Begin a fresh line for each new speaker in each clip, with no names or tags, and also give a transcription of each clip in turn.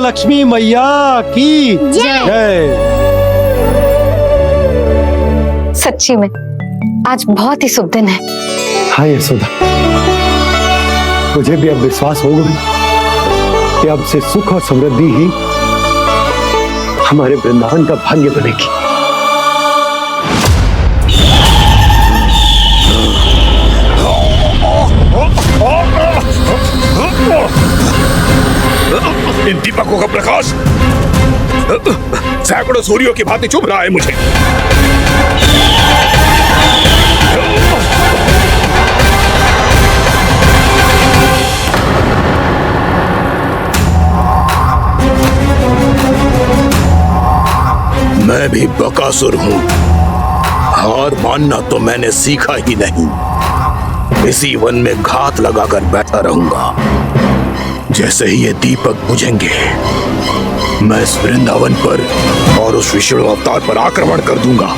लक्ष्मी मैया की जय।
सच्ची में आज बहुत ही शुभ दिन है।
हाँ यशोदा, मुझे भी अब विश्वास हो गया कि अब से सुख और समृद्धि ही हमारे वृंदावन का भाग्य बनेगी।
इन दीपकों का प्रकाश सैकड़ों सूर्यों की भांति चुभ रहा है मुझे। मैं भी बकासुर हूं, हार मानना तो मैंने सीखा ही नहीं। इसी वन में घात लगाकर बैठा रहूंगा। जैसे ही ये दीपक बुझेंगे, मैं इस वृंदावन पर और उस विष्णु अवतार पर आक्रमण कर दूंगा।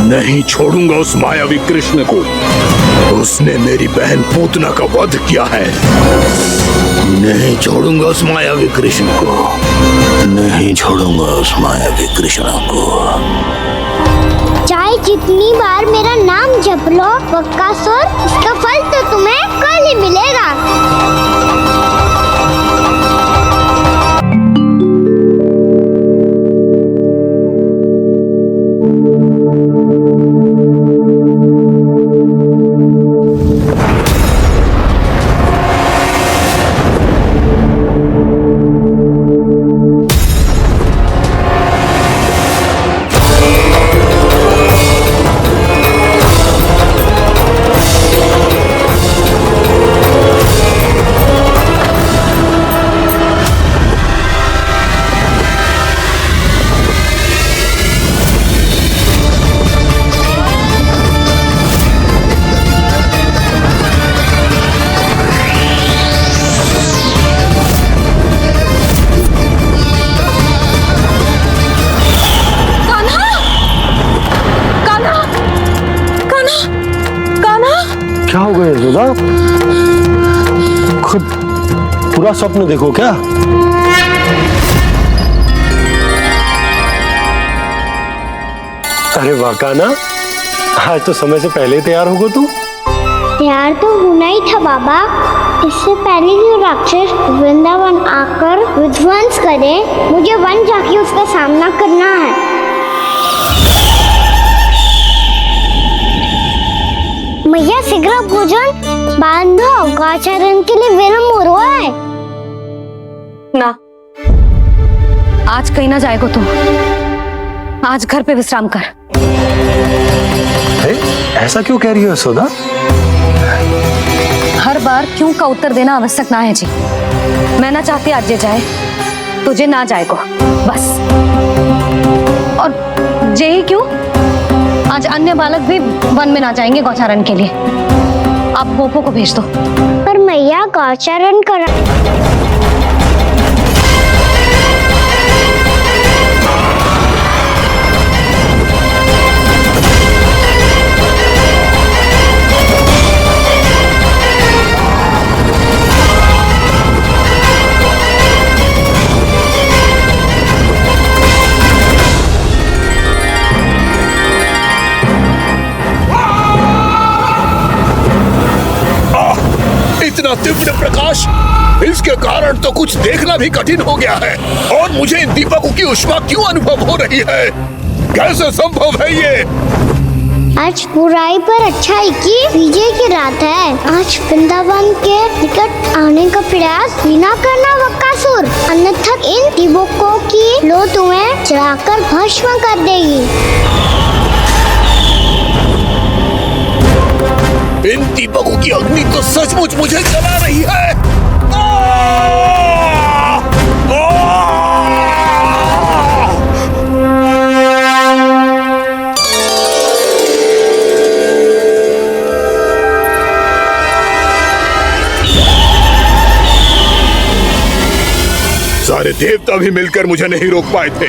नहीं छोड़ूंगा उस मायावी कृष्ण को। उसने मेरी बहन पूतना का वध किया है। नहीं छोड़ूंगा उस मायावी कृष्ण को। नहीं छोड़ूंगा उस मायावी कृष्ण को।
चाहे जितनी बार मेरा नाम जप लो बकासुर, इसका फल तो तुम्हें कल ही मिलेगा।
क्या हो गया यशोदा? खुद पूरा स्वप्न देखो क्या? अरे वाह कान्हा, आज तो समय से पहले तैयार होगा तू।
तैयार तो होना ही था बाबा। इससे पहले कि राक्षस वृंदावन आकर विध्वंस करे, मुझे वन जाके उसका सामना करना है। मैया शीघ्र भोजन बांधो, गौचरण के लिए विलंब हो रहा है।
ना, आज कहीं ना जाएगा तुम। आज घर पे विश्राम कर।
ऐसा क्यों कह रही हो यशोदा?
हर बार क्यों का उत्तर देना आवश्यक ना है जी। मैं ना चाहती आज ये जाए, तुझे ना जाएगा बस। और जे ही क्यों, आज अन्य बालक भी वन में ना जाएंगे गौचारण के लिए। आप पोपो को भेज दो।
पर मैया गौचारण करा।
इतना तीव्र प्रकाश, इसके कारण तो कुछ देखना भी कठिन हो गया है। और मुझे इन दीपकों की उष्मा क्यों अनुभव हो रही है? कैसे संभव है ये?
आज बुराई पर अच्छाई की विजय की रात है। आज वृंदावन के निकट आने का प्रयास बिना करना बकासुर, अन्यथा इन दीपकों की लो तुम्हें जलाकर भस्म कर देगी।
इन दीपकों की अग्नि तो सचमुच मुझे जला रही है। सारे देवता भी मिलकर मुझे नहीं रोक पाए थे।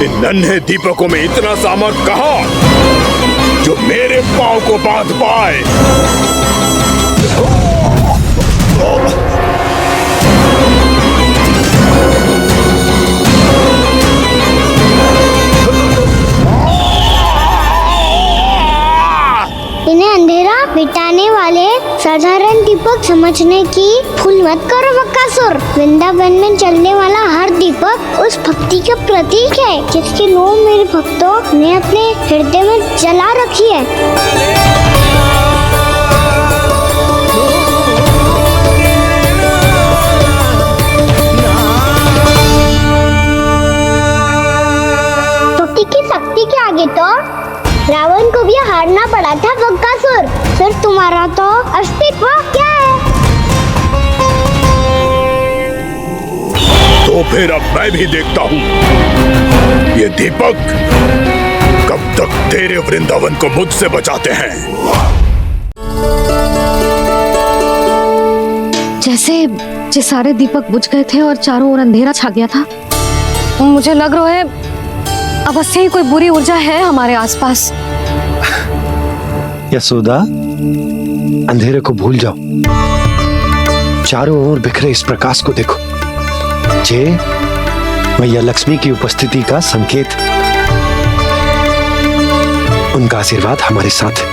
इन नन्हे दीपकों में इतना सामर्थ कहां जो मेरे पांव को बांध पाए।
मिटाने वाले साधारण दीपक समझने की भूल मत करो बक्कासुर। वृंदावन में जलने वाला हर दीपक उस भक्ति का प्रतीक है जिसकी नौ मेरे भक्तों ने अपने हृदय में जला रखी है। की शक्ति के आगे तो रावण को भी हारना पड़ा था बक्कासुर। फिर तुम्हारा तो अस्तित्व क्या है?
तो फिर अब मैं भी देखता हूँ ये दीपक कब तक तेरे वृंदावन को मुझसे बचाते हैं।
जैसे ये सारे दीपक बुझ गए थे और चारों ओर अंधेरा छा गया था, मुझे लग रहा है अवश्य ही कोई बुरी ऊर्जा है हमारे आसपास।
यशोदा, अंधेरे को भूल जाओ, चारों ओर बिखरे इस प्रकाश को देखो। ये मैया लक्ष्मी की उपस्थिति का संकेत, उनका आशीर्वाद हमारे साथ है।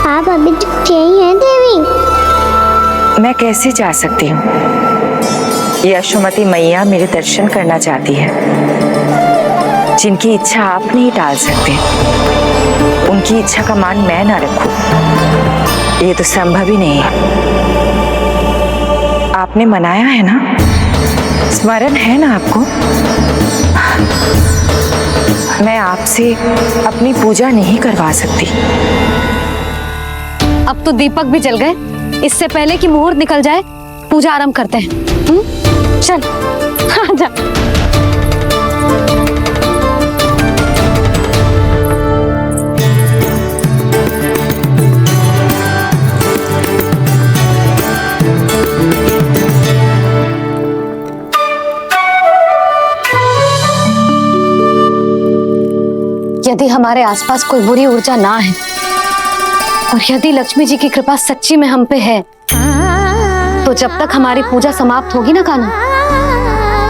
आप अभी तक यही हैं देवी?
मैं कैसे जा सकती हूँ? यशोमती मैया मेरे दर्शन करना चाहती है, जिनकी इच्छा आप नहीं टाल सकते। उनकी इच्छा का मान मैं ना रखूं, ये तो संभव ही नहीं है। आपने मनाया है ना, स्मरण है ना आपको? मैं आपसे अपनी पूजा नहीं करवा सकती।
अब तो दीपक भी जल गए, इससे पहले कि मुहूर्त निकल जाए पूजा आरंभ करते हैं। चल आजा। यदि हमारे आसपास कोई बुरी ऊर्जा ना है और यदि लक्ष्मी जी की कृपा सच्ची में हम पे है, तो जब तक हमारी पूजा समाप्त होगी ना कान्हा,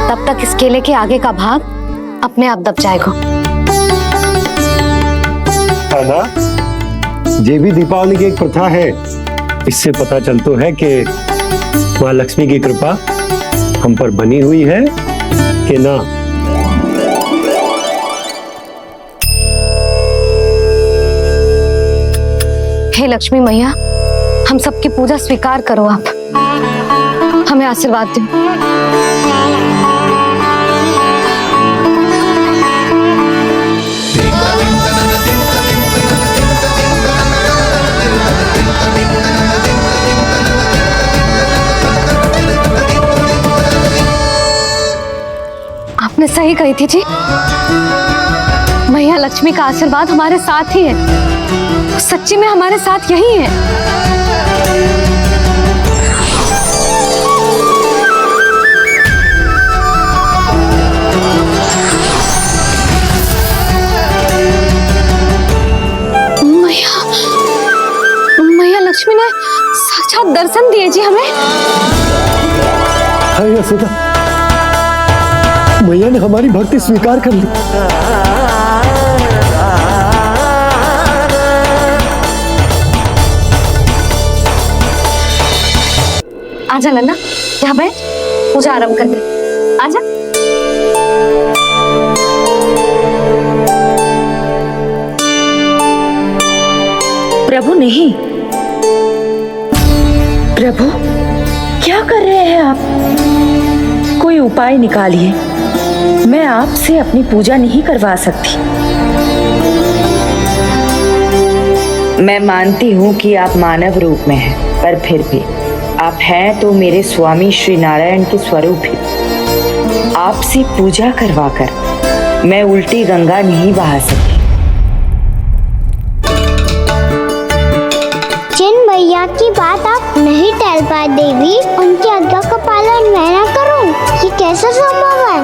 तब तक इस केले के आगे का भाग अपने आप दब जाएगा।
कान्हा, ये भी दीपावली की एक प्रथा है। इससे पता चलता है कि माँ लक्ष्मी की कृपा हम पर बनी हुई है कि ना।
हे लक्ष्मी मैया, हम सबकी पूजा स्वीकार करो, आप हमें आशीर्वाद दो। आपने सही कही थी जी, मैया लक्ष्मी का आशीर्वाद हमारे साथ ही है, सच्ची में हमारे साथ यही है। मैया लक्ष्मी ने साक्षात दर्शन दिए जी हमें।
हाय यशोदा, मैया ने हमारी भक्ति स्वीकार कर ली।
आजा नन्ना, यहाँ बैठ, पूजा आरंभ कर दे। आजा।
प्रभु नहीं, प्रभु क्या कर रहे हैं आप? कोई उपाय निकालिए, मैं आपसे अपनी पूजा नहीं करवा सकती। मैं मानती हूँ कि आप मानव रूप में हैं, पर फिर भी आप हैं तो मेरे स्वामी श्री नारायण के स्वरूप ही। आपसे पूजा करवाकर मैं उल्टी गंगा नहीं बहा सकती।
जिन भैया की बात आप नहीं टल पाए देवी, उनकी आज्ञा का पालन मैं ना करूं, ये कैसा संभव है?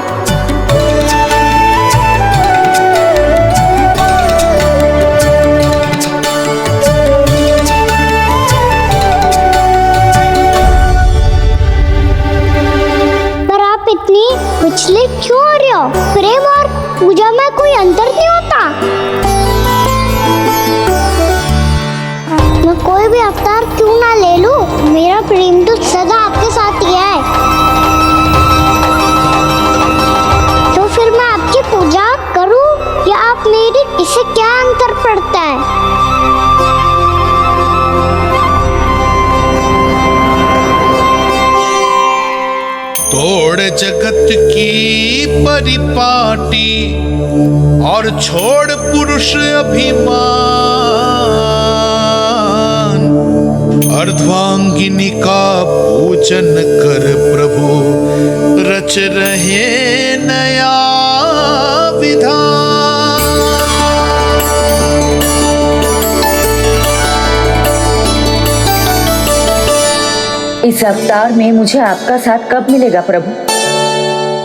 पर आप इतनी विचलित क्यों हो रहे हो? प्रेम और पूजा में कोई अंतर नहीं होता। मैं कोई भी अवतार क्यों ना ले लूं, मेरा प्रेम तो सदा आपके साथ ही है। तो फिर मैं आपकी पूजा करूं या आप मेरी, इससे क्या अंतर पड़ता है?
तोड़ जगत की परिपाटी और छोड़ पुरुष अभिमान, अर्धांगिनी का पूजन कर प्रभु, रच रहे नया विधान।
इस अवतार में मुझे आपका साथ कब मिलेगा प्रभु?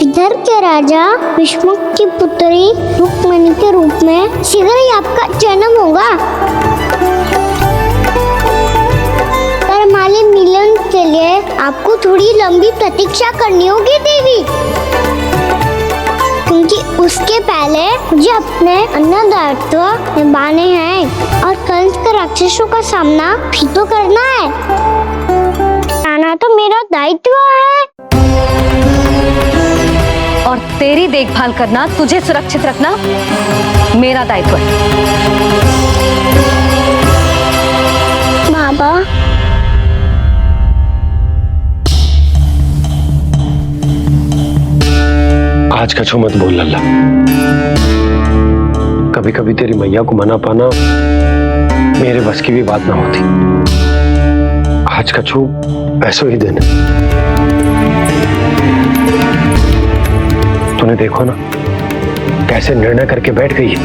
इधर के राजा विष्णु की पुत्री रुक्मिणी के रूप में शीघ्र ही आपका जन्म होगा। पर हमारे मिलन के लिए आपको थोड़ी लंबी प्रतीक्षा करनी होगी देवी, क्योंकि उसके पहले मुझे अपने अन्य दायित्व निभाने हैं और कंस के राक्षसों का सामना भी तो करना है। आना तो मेरा दायित्व है
और तेरी देखभाल करना, तुझे सुरक्षित रखना मेरा दायित्व है।
बाबा,
आज कछु मत बोल लल्ला। कभी कभी तेरी मैया को मना पाना मेरे बस की भी बात ना होती। आज कछु ऐसो ही दिन है। तूने देखो ना कैसे निर्णय करके बैठ गई है।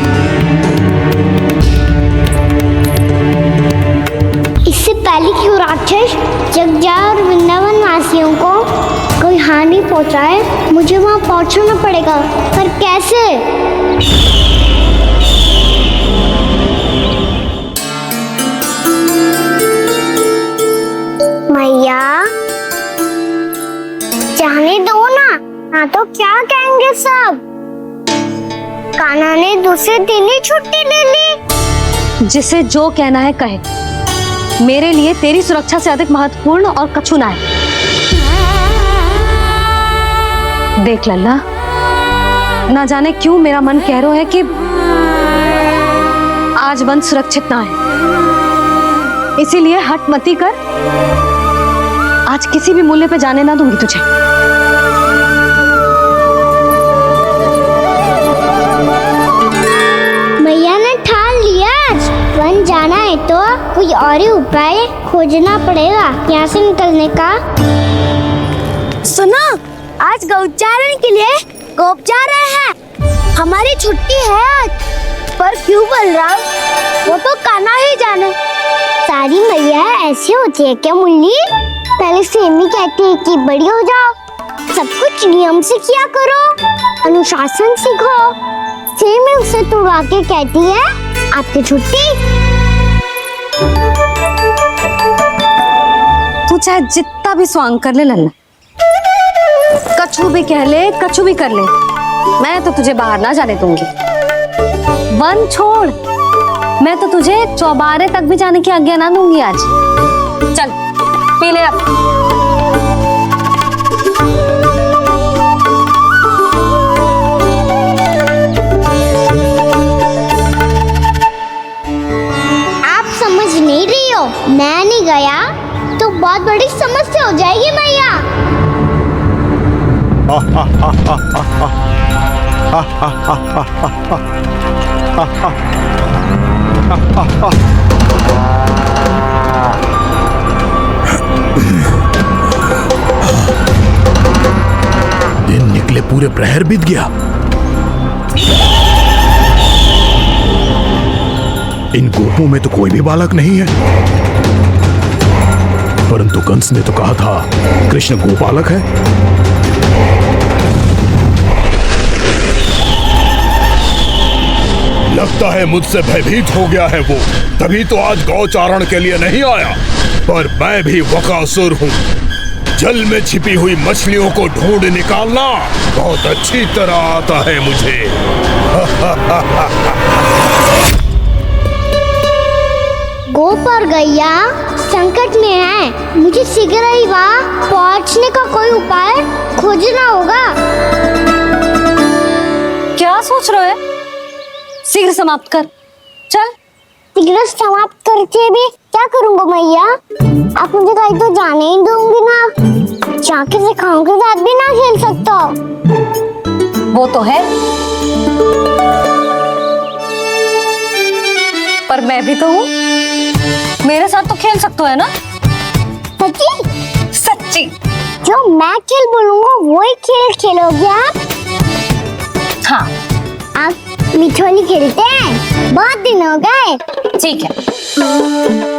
इससे पहले कि वो राक्षस जगजा और वृंदावन वासियों को कोई हानि पहुंचाए, मुझे वहां पहुंचना पड़ेगा। पर कैसे? मैया, जाने दो ना तो क्या कहेंगे सब। कान्हा ने दूसरे दिन ही छुट्टी ले ली।
जिसे जो कहना है कहे, मेरे लिए तेरी सुरक्षा से अधिक महत्वपूर्ण और कछु ना है। देख लल्ला, ना जाने क्यों मेरा मन कह रहा है कि आज वन सुरक्षित ना है, इसीलिए हट मती कर। आज किसी भी मूल्य पे जाने ना दूंगी तुझे।
मैया ने ठान लिया, वन जाना है तो कोई और ही उपाय खोजना पड़ेगा यहाँ से निकलने का। सुनो, आज गौचारण के लिए गोप जा रहे हैं। हमारी छुट्टी है आज, पर क्यों बलराम? वो तो कान्हा ही जाने। सारी मैया ऐसी होती है क्या मुन्नी? पहले सेमी कहती है कि बड़ी हो जाओ, सब कुछ नियम से किया करो, अनुशासन सीखो। सेमी उसे तुड़वा के कहती है आपकी छुट्टी।
तू चाहे जितना भी स्वांग कर ले लल्ला, कछु भी कह ले, कछु भी कर ले, मैं तो तुझे बाहर ना जाने दूंगी। वन छोड़, मैं तो तुझे चौबारे तक भी जाने की आज्ञा ना दूंगी आज। चल पी ले अब।
आप समझ नहीं रही हो, मैं नहीं गया तो बहुत बड़ी समस्या हो जाएगी मैया।
दिन निकले पूरे प्रहर बीत गया। इन गोपों में तो कोई भी बालक नहीं है, परंतु कंस ने तो कहा था कृष्ण गोपालक है। लगता है मुझसे भयभीत हो गया है वो, तभी तो आज गौचारण के लिए नहीं आया। पर मैं भी वकासुर हूँ, जल में छिपी हुई मछलियों को ढूंढ निकालना बहुत अच्छी तरह आता है मुझे।
गोप और गैया संकट में है। मुझे शीघ्र ही वहाँ पहुँचने का कोई उपाय खोजना होगा।
क्या सोच रहे हो? शीघ्र समाप्त कर, चल।
शीघ्र समाप्त करके भी क्या करूँगा मैया? आप मुझे कहीं तो जाने ही दूंगी ना। जाके सिखाओं के साथ भी ना खेल सकता।
वो तो है, पर मैं भी तो हूँ, मेरे साथ तो खेल सकते हो है ना?
सच्ची?
सच्ची।
जो मैं खेल बोलूँगा वही खेल खेलोगे आप?
हाँ।
आप मिठोली खेलते हैं? बहुत दिन हो गए।
ठीक है,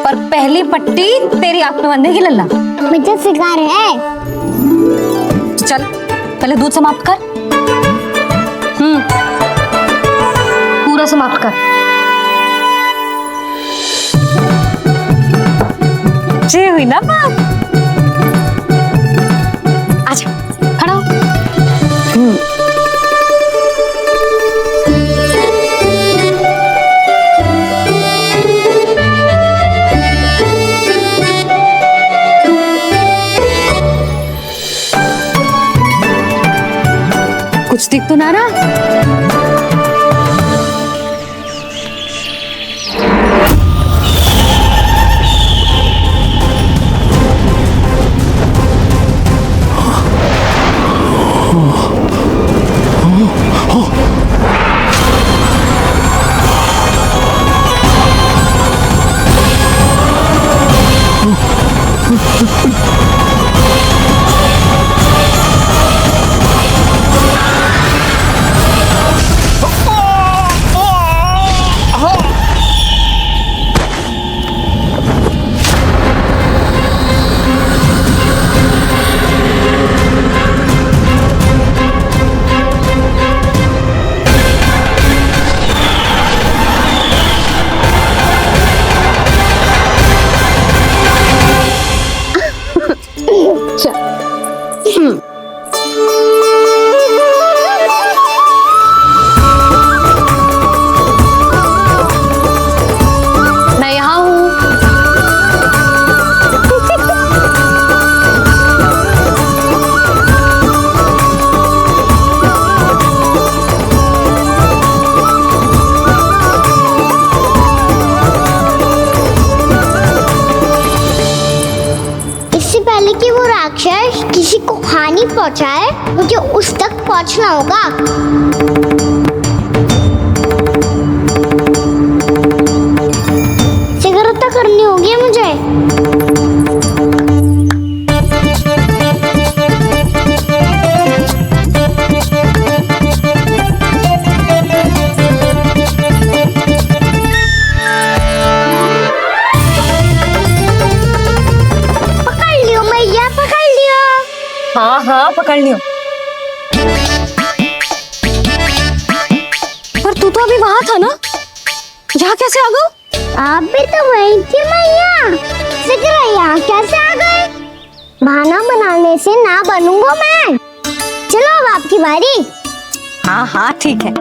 पर पहली पट्टी तेरी आंख में बंधेगी लल्ला।
मुझे शिकार है।
चल पहले दूध समाप्त कर। पूरा समाप्त कर। ये हुई ना बात। आजा, खड़ा हो। कुछ दिख तो ना रहा। मैं यहाँ हूँ।
इससे पहले कि वो राक्षस किसी को हानि पहुंचाए, मुझे उस तक पहुंचना होगा। शीघ्रता करनी होगी मुझे। पकड़ लियो मैया, पकड़ लियो।
हाँ हाँ पकड़ लियो। पर तू तो अभी वहां था ना, यहाँ कैसे आ गया?
आप भी तो वही थी मैया। शीघ्र यहाँ कैसे आ गए? बहाना बनाने से ना बनूंगा मैं। चलो अब आपकी बारी।
हाँ हाँ ठीक है।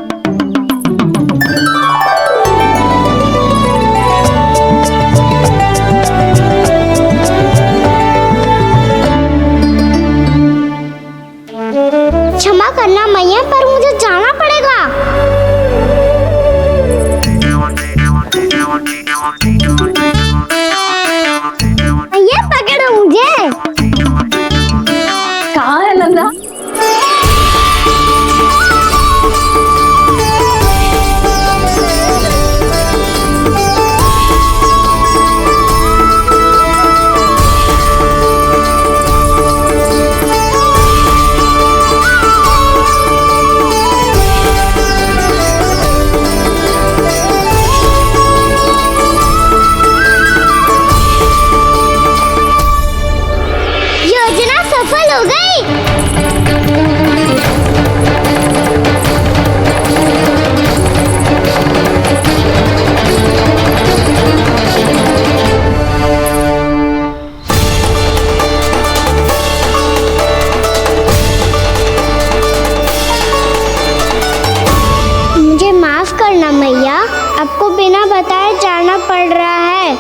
क्षमा करना मैया, पर मुझे जाना पड़ेगा। मैया पकड़ो मुझे।
कहाँ है लल्ला?
योजना सफल हो गई। मुझे माफ करना मैया, आपको बिना बताए जाना पड़ रहा है।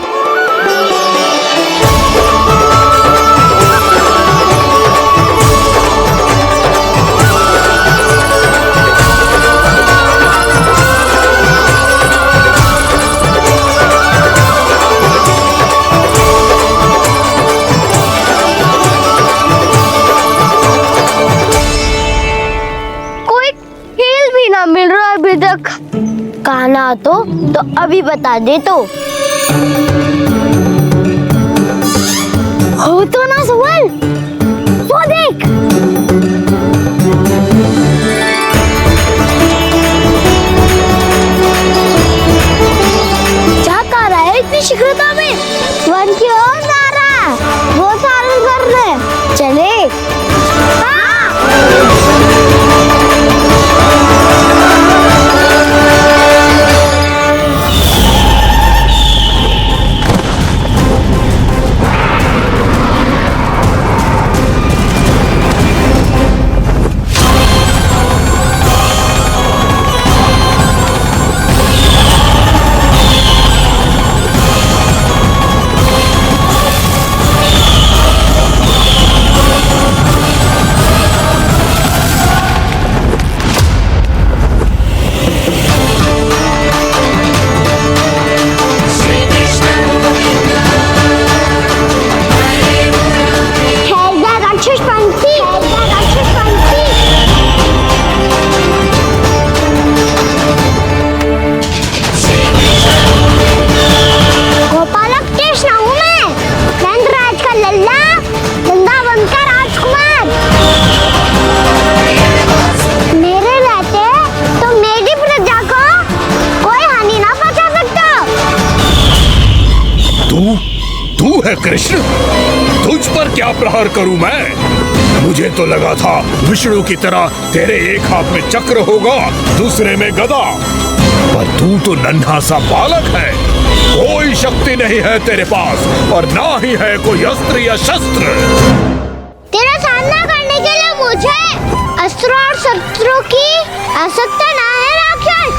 ना मिल रहा है अभी तक। कान्हा तो अभी बता दे तो। हो तो ना सुवल, वो देख। क्या कर रहा है इतनी शीघ्रता में? वन की ओर जा रहा है, वो सारे कर रहे। चले।
तू है कृष्ण, तुझ पर क्या प्रहार करूं मैं? मुझे तो लगा था विष्णु की तरह तेरे एक हाथ में चक्र होगा, दूसरे में गदा, पर तू तो नन्हा सा बालक है। कोई शक्ति नहीं है तेरे पास और ना ही है कोई अस्त्र या शस्त्र।
तेरा सामना करने के लिए मुझे अस्त्र और शस्त्रों की आवश्यकता ना है राक्षस।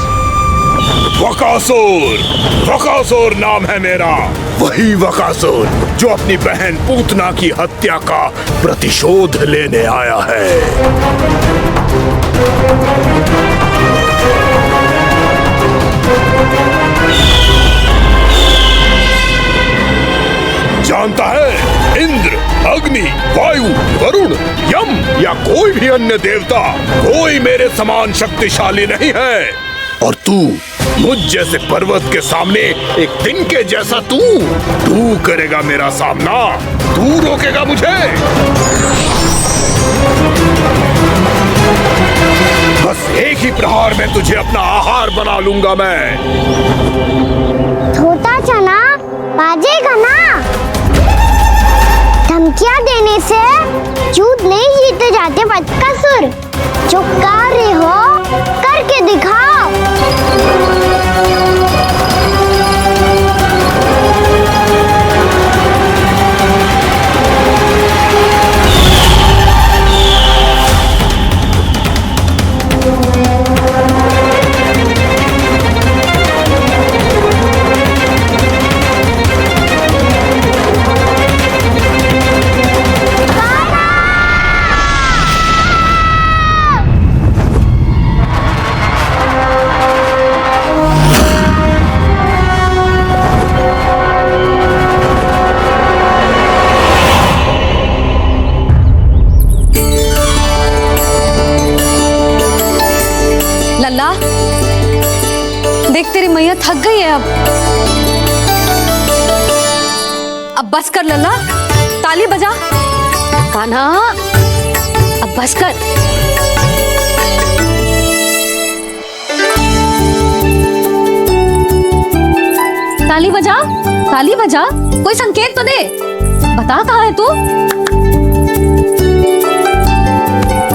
वकासुर, वकासुर नाम है मेरा, वही वकासुर जो अपनी बहन पूतना की हत्या का प्रतिशोध लेने आया है। जानता है, इंद्र, अग्नि, वायु, वरुण, यम या कोई भी अन्य देवता कोई मेरे समान शक्तिशाली नहीं है। और तू मुझ जैसे पर्वत के सामने एक तिनके जैसा तू करेगा मेरा सामना? तू रोकेगा मुझे? बस एक ही प्रहार में तुझे अपना आहार बना लूंगा मैं।
छोटा चना बाजेगा ना। धमकियां देने से युद्ध नहीं जीते जाते बदकसूर। जो कार्य हो करके दिखाओ।
लल्ला, देख तेरी मैया थक गई है अब बस कर लल्ला, ताली बजा। कान्हा, अब बस कर। ताली बजा, ताली बजा, कोई संकेत तो दे, बता कहाँ है तू?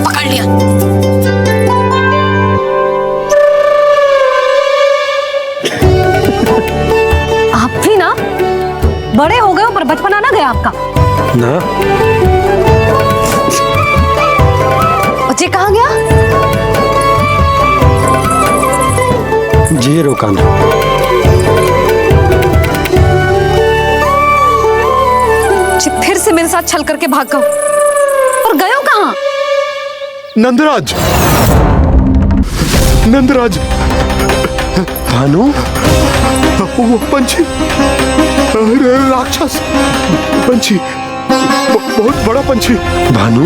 पकड़ लिया। बड़े हो गए हो पर बचपना ना गया आपका
ना।
बच्चे कहाँ गया?
जी रोकाना।
फिर से मेरे साथ छल करके भाग गए और गए हो कहाँ?
नंदराज, नंदराज,
भानु,
वो पंछी, राक्षस पंछी, बहुत बड़ा पंछी।
भानु,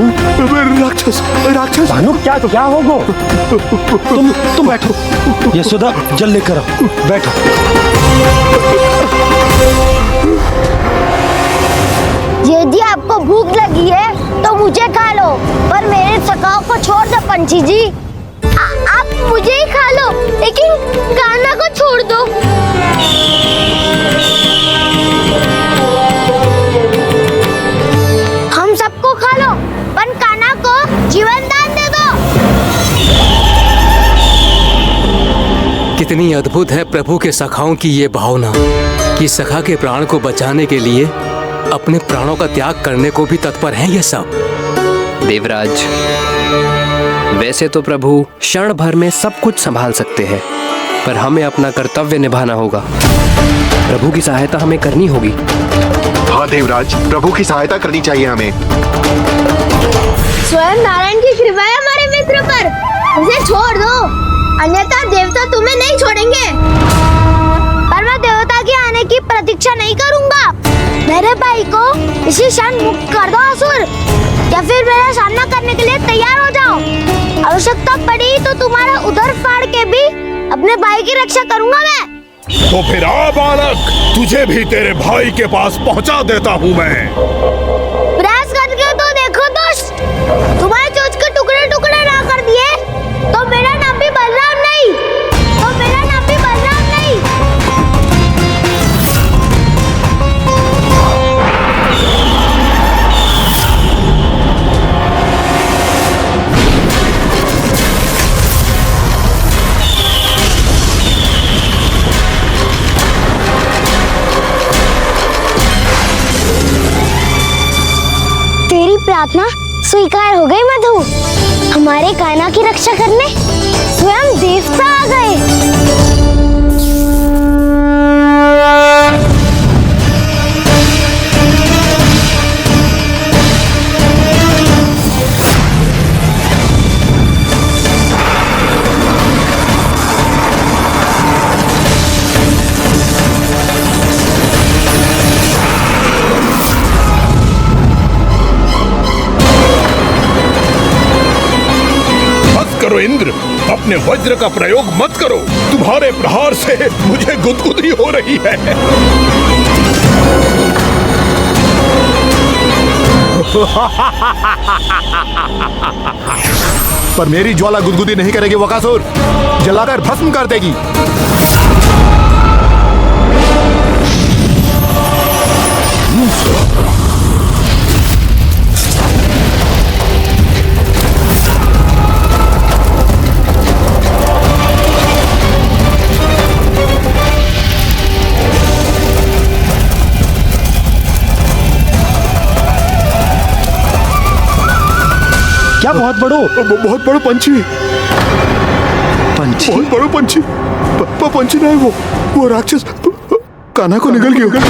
राक्षस राक्षस।
भानु क्या होगा? तुम बैठो। यशोदा जल लेकर आओ, बैठो।
यदि आपको भूख लगी है तो मुझे खा लो, पर मेरे सखाओं को छोड़ दो पंछी जी। आप मुझे ही खा लो, लेकिन कान्हा को छोड़ दो। हम सबको खा लो, पर कान्हा को जीवन दान दे दो।
कितनी अद्भुत है प्रभु के सखाओं की ये भावना कि सखा के प्राण को बचाने के लिए अपने प्राणों का त्याग करने को भी तत्पर हैं ये सब।
देवराज, वैसे तो प्रभु क्षण भर में सब कुछ संभाल सकते हैं, पर हमें अपना कर्तव्य निभाना होगा। प्रभु की सहायता हमें करनी होगी।
हाँ देवराज, प्रभु की सहायता करनी चाहिए हमें।
स्वयं नारायण की कृपा है हमारे मित्र पर, उसे छोड़ दो, अन्यथा देवता तुम्हें नहीं छोड़ेंगे। पर मैं देवता के आने की प्रतीक्षा नहीं करूंगा। मेरे भाई को इसी क्षण मुक्त कर दो असुर, या फिर मेरा सामना करने के लिए तैयार हो जाओ। आवश्यकता पड़ी तो तुम्हारा उधर फाड़ के भी अपने भाई की रक्षा करूंगा मैं।
तो फिर आ बालक, तुझे भी तेरे भाई के पास पहुंचा देता हूँ मैं।
प्रयास करके तो देखो दोस्त, तुम्हारे चोंच के टुकड़े टुकड़े ना कर दिए तो मेरा नाम भी बलराम नहीं, तो मेरा नाम भी बलराम नहीं। तेरी प्रार्थना स्वीकार हो गई मधु। हमारे कान्हा की रक्षा करने स्वयं देवता आ गए।
करो इंद्र, अपने वज्र का प्रयोग मत करो। तुम्हारे प्रहार से मुझे गुदगुदी हो रही है।
पर मेरी ज्वाला गुदगुदी नहीं करेगी वकासुर, जलाकर भस्म कर देगी।
क्या बहुत बड़ो
पंछी।
पंछी?
बहुत बड़ो पंछी। पंछी नहीं, वो राक्षस कान्हा को निगल गया।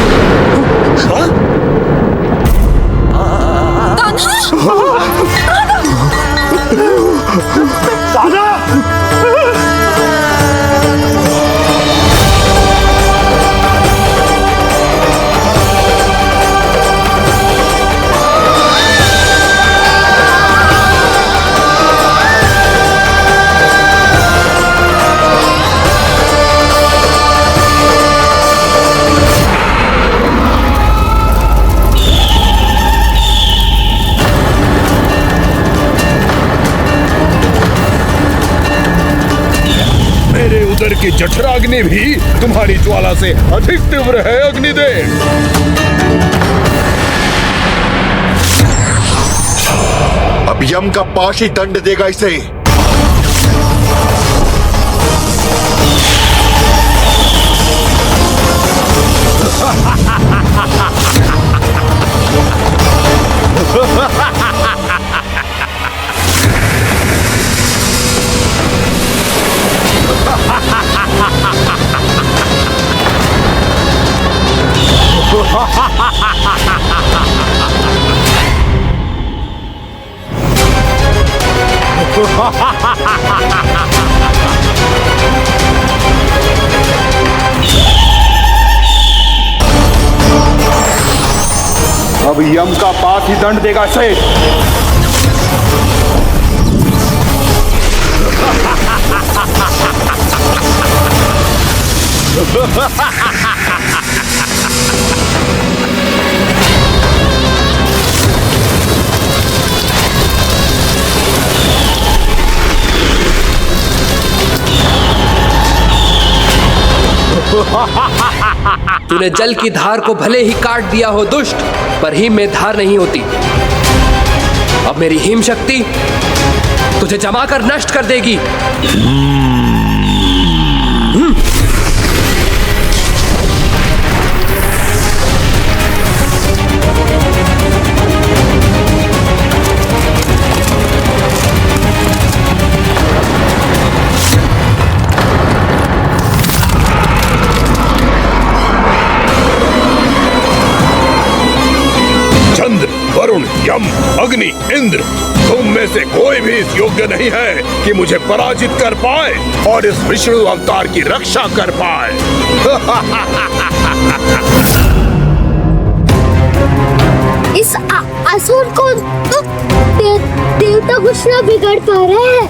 उधर की जठराग्नि भी तुम्हारी ज्वाला से अधिक तीव्र है अग्निदेव।
अब यम का पाश ही दंड देगा इसे।
Ha ha ha!
अब यम का पास ही दंड देगा शेष।
तूने जल की धार को भले ही काट दिया हो दुष्ट, पर हिम में धार नहीं होती। अब मेरी हिम शक्ति तुझे जमाकर नष्ट कर देगी।
वरुण, यम, अग्नि, इंद्र, तुम में से कोई भी इस योग्य नहीं है कि मुझे पराजित कर पाए और इस विष्णु अवतार की रक्षा कर पाए।
इस असुर को देवता कुछ ना बिगाड़ पा रहे हैं।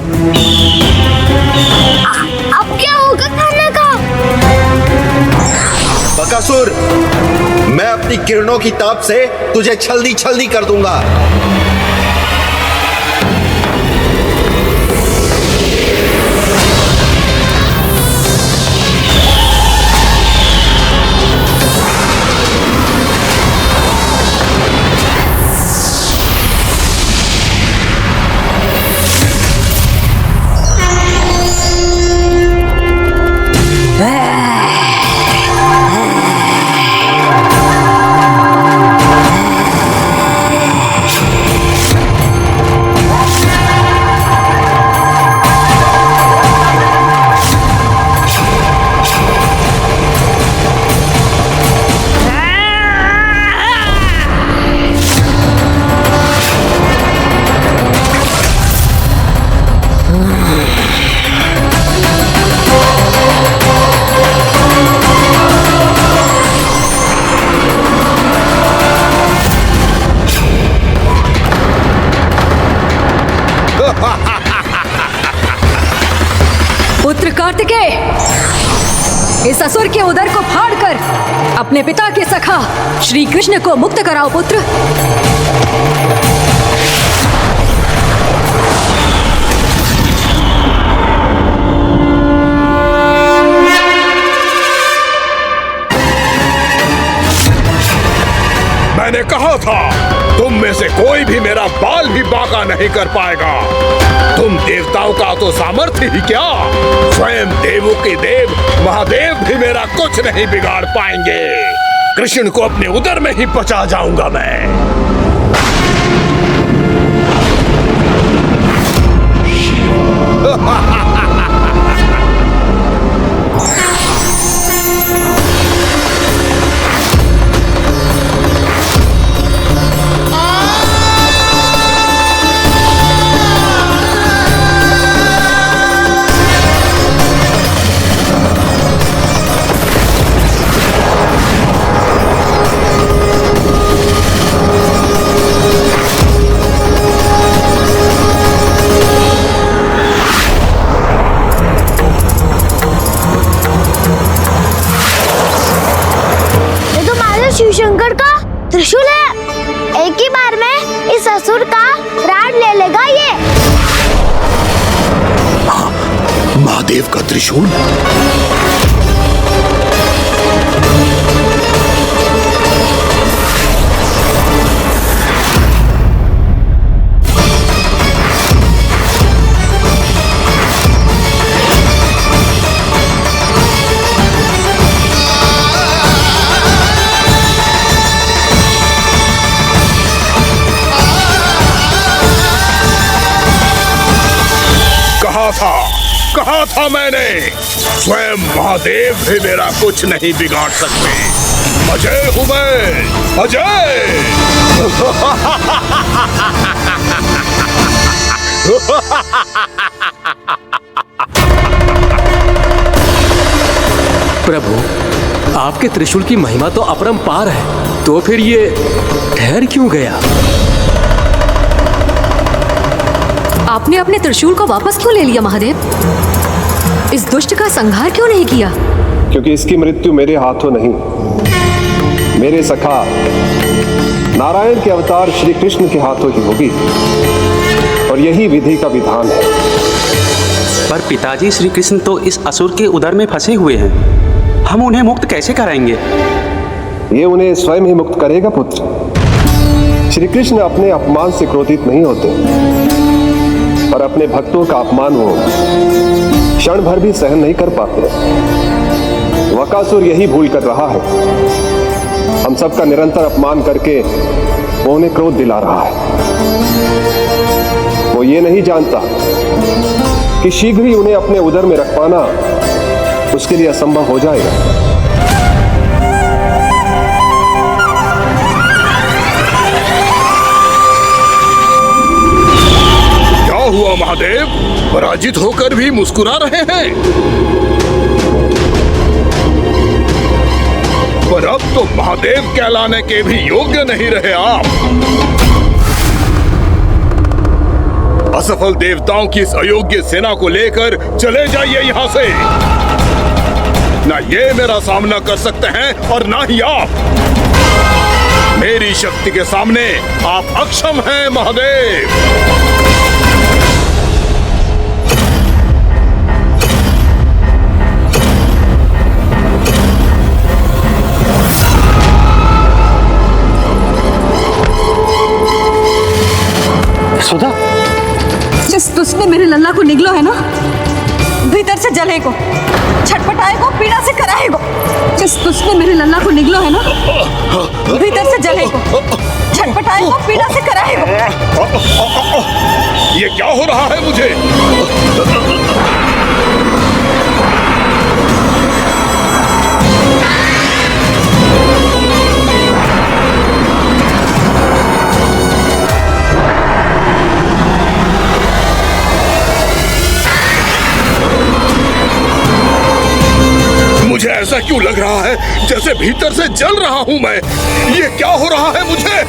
अब क्या होगा खाने का?
बकासुर, मैं अपनी किरणों की ताप से तुझे छल्दी छल्दी कर दूंगा।
पुत्र कार्तिकेय, इस असुर के उदर को फाड़कर अपने पिता के सखा श्री कृष्ण को मुक्त कराओ पुत्र।
मैंने कहा था, तुम में से कोई भी मेरा बाल भी बांका नहीं कर पाएगा। तुम देवताओं का तो सामर्थ्य ही क्या, स्वयं देवों के देव महादेव भी मेरा कुछ नहीं बिगाड़ पाएंगे। कृष्ण को अपने उदर में ही पचा जाऊंगा मैं।
शिवशंकर का त्रिशूल है। एक ही बार में इस असुर का प्राण ले लेगा ये।
महादेव का त्रिशूल? कहा था मैंने, स्वयं महादेव भी मेरा कुछ नहीं बिगाड़ सकते। अजय हूं मैं, अजय।
प्रभु, आपके त्रिशूल की महिमा तो अपरंपार है, तो फिर ये ठहर क्यों गया?
आपने अपने त्रिशूल को वापस क्यों ले लिया महादेव? इस दुष्ट का संहार क्यों नहीं किया?
क्योंकि इसकी मृत्यु मेरे हाथों नहीं, मेरे सखा नारायण के अवतार श्री कृष्ण के हाथों ही होगी, और यही विधि का विधान है।
पर पिताजी, श्री कृष्ण तो इस असुर के उदर में फंसे हुए हैं, हम उन्हें मुक्त कैसे कराएंगे?
ये उन्हें स्वयं ही मुक्त करेगा पुत्र। श्री कृष्ण अपने अपमान से क्रोधित नहीं होते, पर अपने भक्तों का अपमान वो क्षण भर भी सहन नहीं कर पाते। वकासुर यही भूल कर रहा है, हम सबका निरंतर अपमान करके वो उन्हें क्रोध दिला रहा है। वो ये नहीं जानता कि शीघ्र ही उन्हें अपने उदर में रख पाना उसके लिए असंभव हो जाएगा।
क्या हुआ महादेव? पराजित होकर भी मुस्कुरा रहे हैं। पर अब तो महादेव कहलाने के भी योग्य नहीं रहे आप। असफल देवताओं की इस अयोग्य सेना को लेकर चले जाइए यहाँ से। ना ये मेरा सामना कर सकते हैं और ना ही आप। मेरी शक्ति के सामने आप अक्षम हैं महादेव।
सुधा, जिस दुष्ट ने मेरे लल्ला को निगलो है ना, भीतर से जले को, छटपटाए को, पीड़ा से कराए को। जिस दुष्ट ने मेरे लल्ला को निगलो है ना, भीतर से जले को, छटपटाए को, पीड़ा से कराए को।
ये क्या हो रहा है मुझे? मुझे ऐसा क्यों लग रहा है जैसे भीतर से जल रहा हूं मैं? ये क्या हो रहा है मुझे?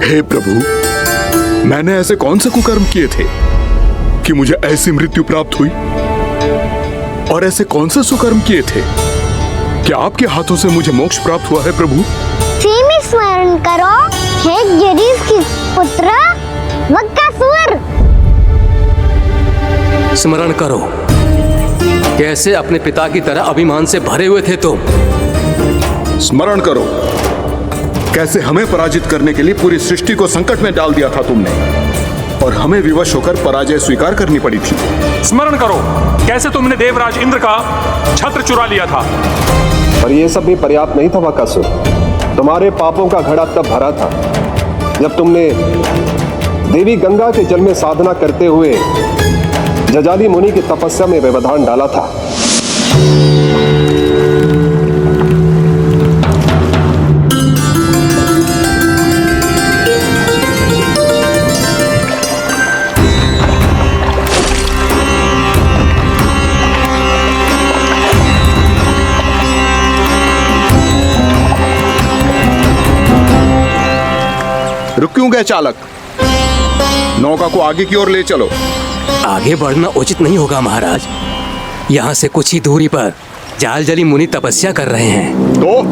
हे प्रभु,
मैंने ऐसे कौन से कुकर्म किए थे कि मुझे ऐसी मृत्यु प्राप्त हुई? और ऐसे कौन से सुकर्म किए थे कि आपके हाथों से मुझे मोक्ष प्राप्त हुआ है प्रभु?
में स्मरण करो, हे जरीफ की पुत्र वक्कासुर।
स्मरण करो, कैसे अपने पिता की तरह अभिमान से भरे हुए थे तुम।
स्मरण करो, कैसे हमें पराजित करने के लिए पूरी सृष्टि को संकट में डाल दिया था तुमने, और हमें विवश होकर पराजय स्वीकार करनी पड़ी थी।
स्मरण करो, कैसे तुमने देवराज इंद्र का छत्र चुरा लिया था।
पर यह सब भी पर्याप्त नहीं था वक्कासुर। तुम्हारे पापों का घड़ा तब भरा था जब तुमने देवी गंगा के जल में साधना करते हुए जजाली मुनि की तपस्या में व्यवधान डाला था।
रुक क्यों गए चालक? नौका को आगे की ओर ले चलो।
आगे बढ़ना उचित नहीं होगा महाराज। यहाँ से कुछ ही दूरी पर जालजली मुनि तपस्या कर रहे हैं।
तो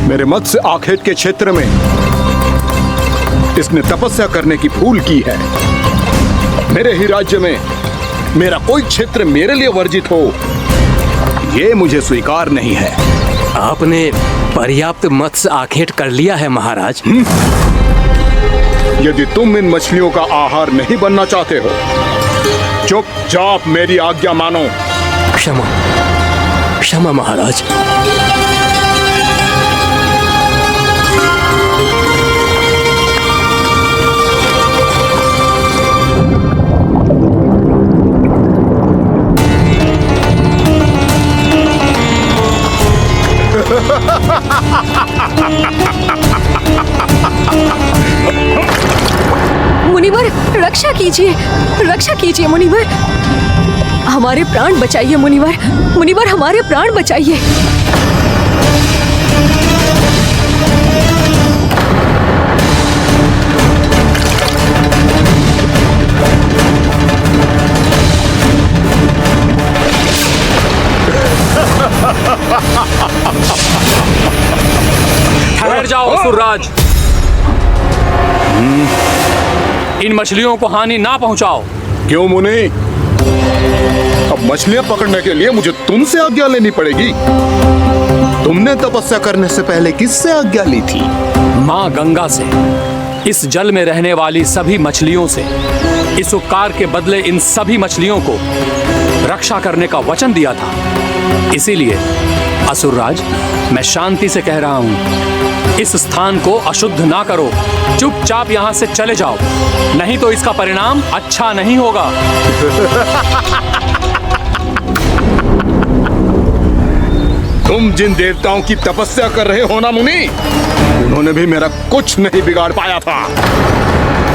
मेरे मत्स्य आखेट के क्षेत्र में इसने तपस्या करने की भूल की है। मेरे ही राज्य में मेरा कोई क्षेत्र मेरे लिए वर्जित हो, यह मुझे स्वीकार नहीं है।
आपने पर्याप्त मत्स्य आखेट कर लिया है महाराज।
यदि तुम इन मछलियों का आहार नहीं बनना चाहते हो, चुपचाप मेरी आज्ञा मानो।
क्षमा, क्षमा महाराज।
मुनिवर, रक्षा कीजिए, रक्षा कीजिए मुनिवर, हमारे प्राण बचाइए मुनिवर, मुनिवर हमारे प्राण बचाइए।
ठहर जाओ असुरराज, इन मछलियों को हानि ना पहुंचाओ।
क्यों मुनि? अब मछलियां पकड़ने के लिए मुझे तुमसे आज्ञा लेनी पड़ेगी। तुमने तपस्या करने से पहले किससे आज्ञा ली थी?
माँ गंगा से, इस जल में रहने वाली सभी मछलियों से। इस उपकार के बदले इन सभी मछलियों को रक्षा करने का वचन दिया था। इसीलिए असुरराज, मैं शांति से कह रहा हूं, इस स्थान को अशुद्ध ना करो, चुपचाप यहां से चले जाओ, नहीं तो इसका परिणाम अच्छा नहीं होगा।
तुम जिन देवताओं की तपस्या कर रहे हो ना मुनि, उन्होंने भी मेरा कुछ नहीं बिगाड़ पाया था,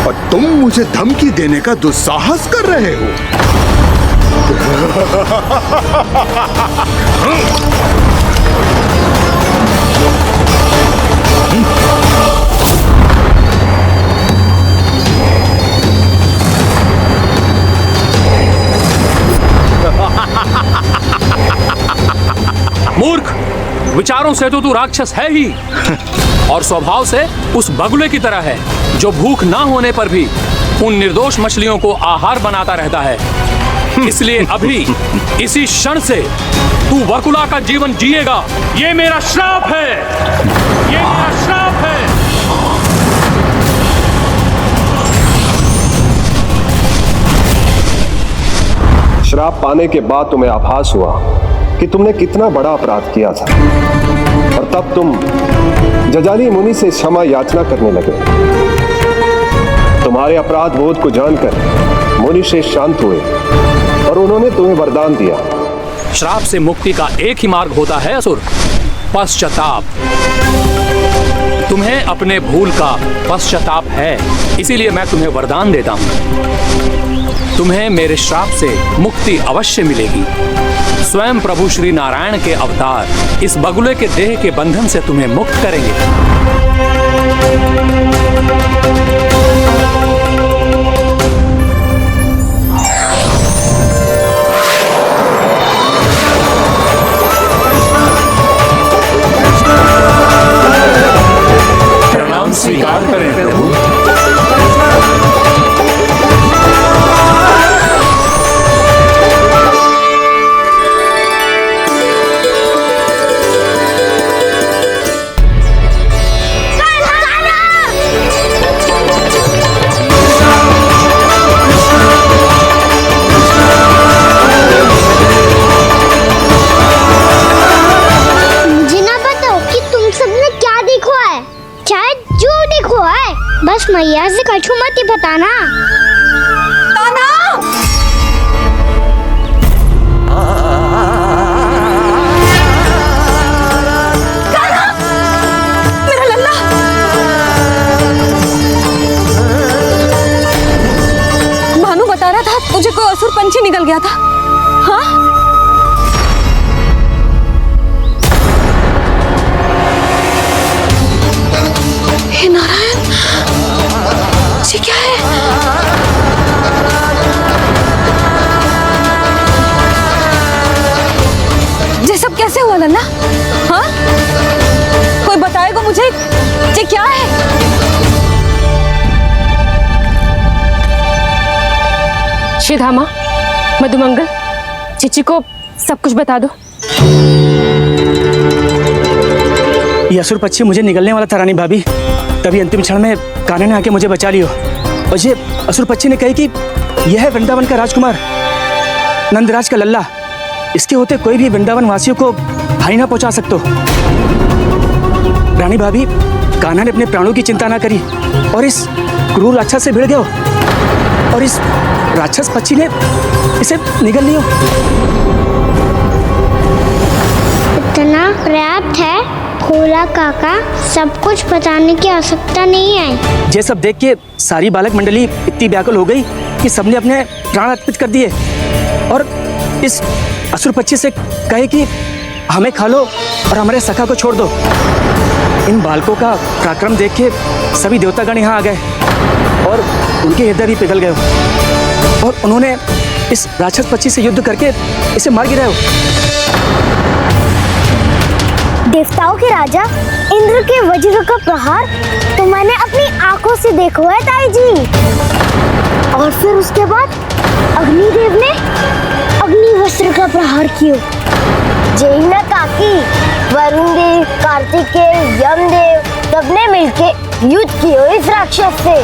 और तुम मुझे धमकी देने का दुस्साहस कर रहे हो।
मूर्ख, विचारों से तो तू राक्षस है ही, और स्वभाव से उस बगुले की तरह है जो भूख ना होने पर भी उन निर्दोष मछलियों को आहार बनाता रहता है। इसलिए अभी इसी क्षण से तू वकुला का जीवन जिएगा। ये मेरा श्राप है, ये मेरा श्राप है।
श्राप पाने के बाद तुम्हें आभास हुआ कि तुमने कितना बड़ा अपराध किया था, और तब तुम जजाली मुनि से क्षमा याचना करने लगे। तुम्हारे अपराध बोध को जानकर मुनि से शांत हुए और उन्होंने तुम्हें वरदान दिया।
श्राप से मुक्ति का एक ही मार्ग होता है असुर, पश्चाताप। तुम्हें अपने भूल का पश्चाताप है, इसीलिए मैं तुम्हें वरदान देता हूं। तुम्हें मेरे श्राप से मुक्ति अवश्य मिलेगी। स्वयं प्रभु श्री नारायण के अवतार इस बगुले के देह के बंधन से तुम्हें मुक्त करेंगे। प्रणाम स्वीकार करें प्रभु।
बस मैया से कछु मत ही बताना।
कान्हा! कान्हा! मेरा लल्ला! भानु बता रहा था तुझे कोई असुर पंछी निकल गया था। हाँ? हे नारायण, ये क्या है? ये सब कैसे हुआ लल्ला? हाँ? कोई बताएगा मुझे ये क्या है?
श्रीधामा, मधुमंगल, चिची को सब कुछ बता दो।
ये असुर पक्षी मुझे निगलने वाला था रानी भाभी, तभी अंतिम क्षण में कान्हा ने आके मुझे बचा लियो। और ये असुर पक्षी ने कही कि यह है वृंदावन का राजकुमार नंदराज का लल्ला, इसके होते कोई भी वृंदावन वासियों को हानि ना पहुंचा सकते। रानी भाभी, कान्हा ने अपने प्राणों की चिंता ना करी और इस क्रूर राक्षस से भिड़ गया और इस राक्षस पक्षी ने इसे निगल लियो।
इतना पर्याप्त है भोला काका, सब कुछ बताने की आवश्यकता नहीं है।
ये सब देख के सारी बालक मंडली इतनी व्याकुल हो गई कि सबने अपने प्राण अर्पित कर दिए और इस असुर पक्षी से कहे कि हमें खा लो और हमारे सखा को छोड़ दो। इन बालकों का पराक्रम देख के सभी देवतागण यहाँ आ गए और उनके हृदय भी पिघल गए और उन्होंने इस राक्षस पक्षी से युद्ध करके इसे मार गिराया।
देवताओं के राजा इंद्र के वज्र का प्रहार तो मैंने अपनी आंखों से देखा है ताई जी। और फिर उसके बाद अग्निदेव ने अग्निवस्त्र का प्रहार किया। जय ना काकी, वरुण देव, कार्तिकेय, यमदेव सबने मिलके युद्ध किया इस राक्षस से।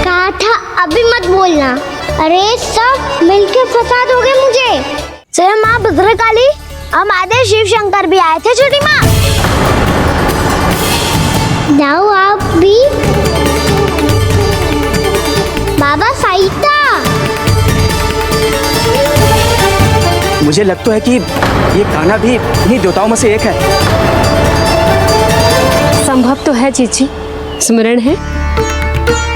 कहा था अभी मत बोलना। अरे सब मिलके फंसा दोगे मुझे। जय माँ भद्रकाली, हमारे शिव शंकर भी आए थे छोटी माँ। जाओ आप भी। बाबा साईता,
मुझे लगता है कि ये कान्हा भी इन्हीं देवताओं में से एक है।
संभव तो है चीची, स्मरण है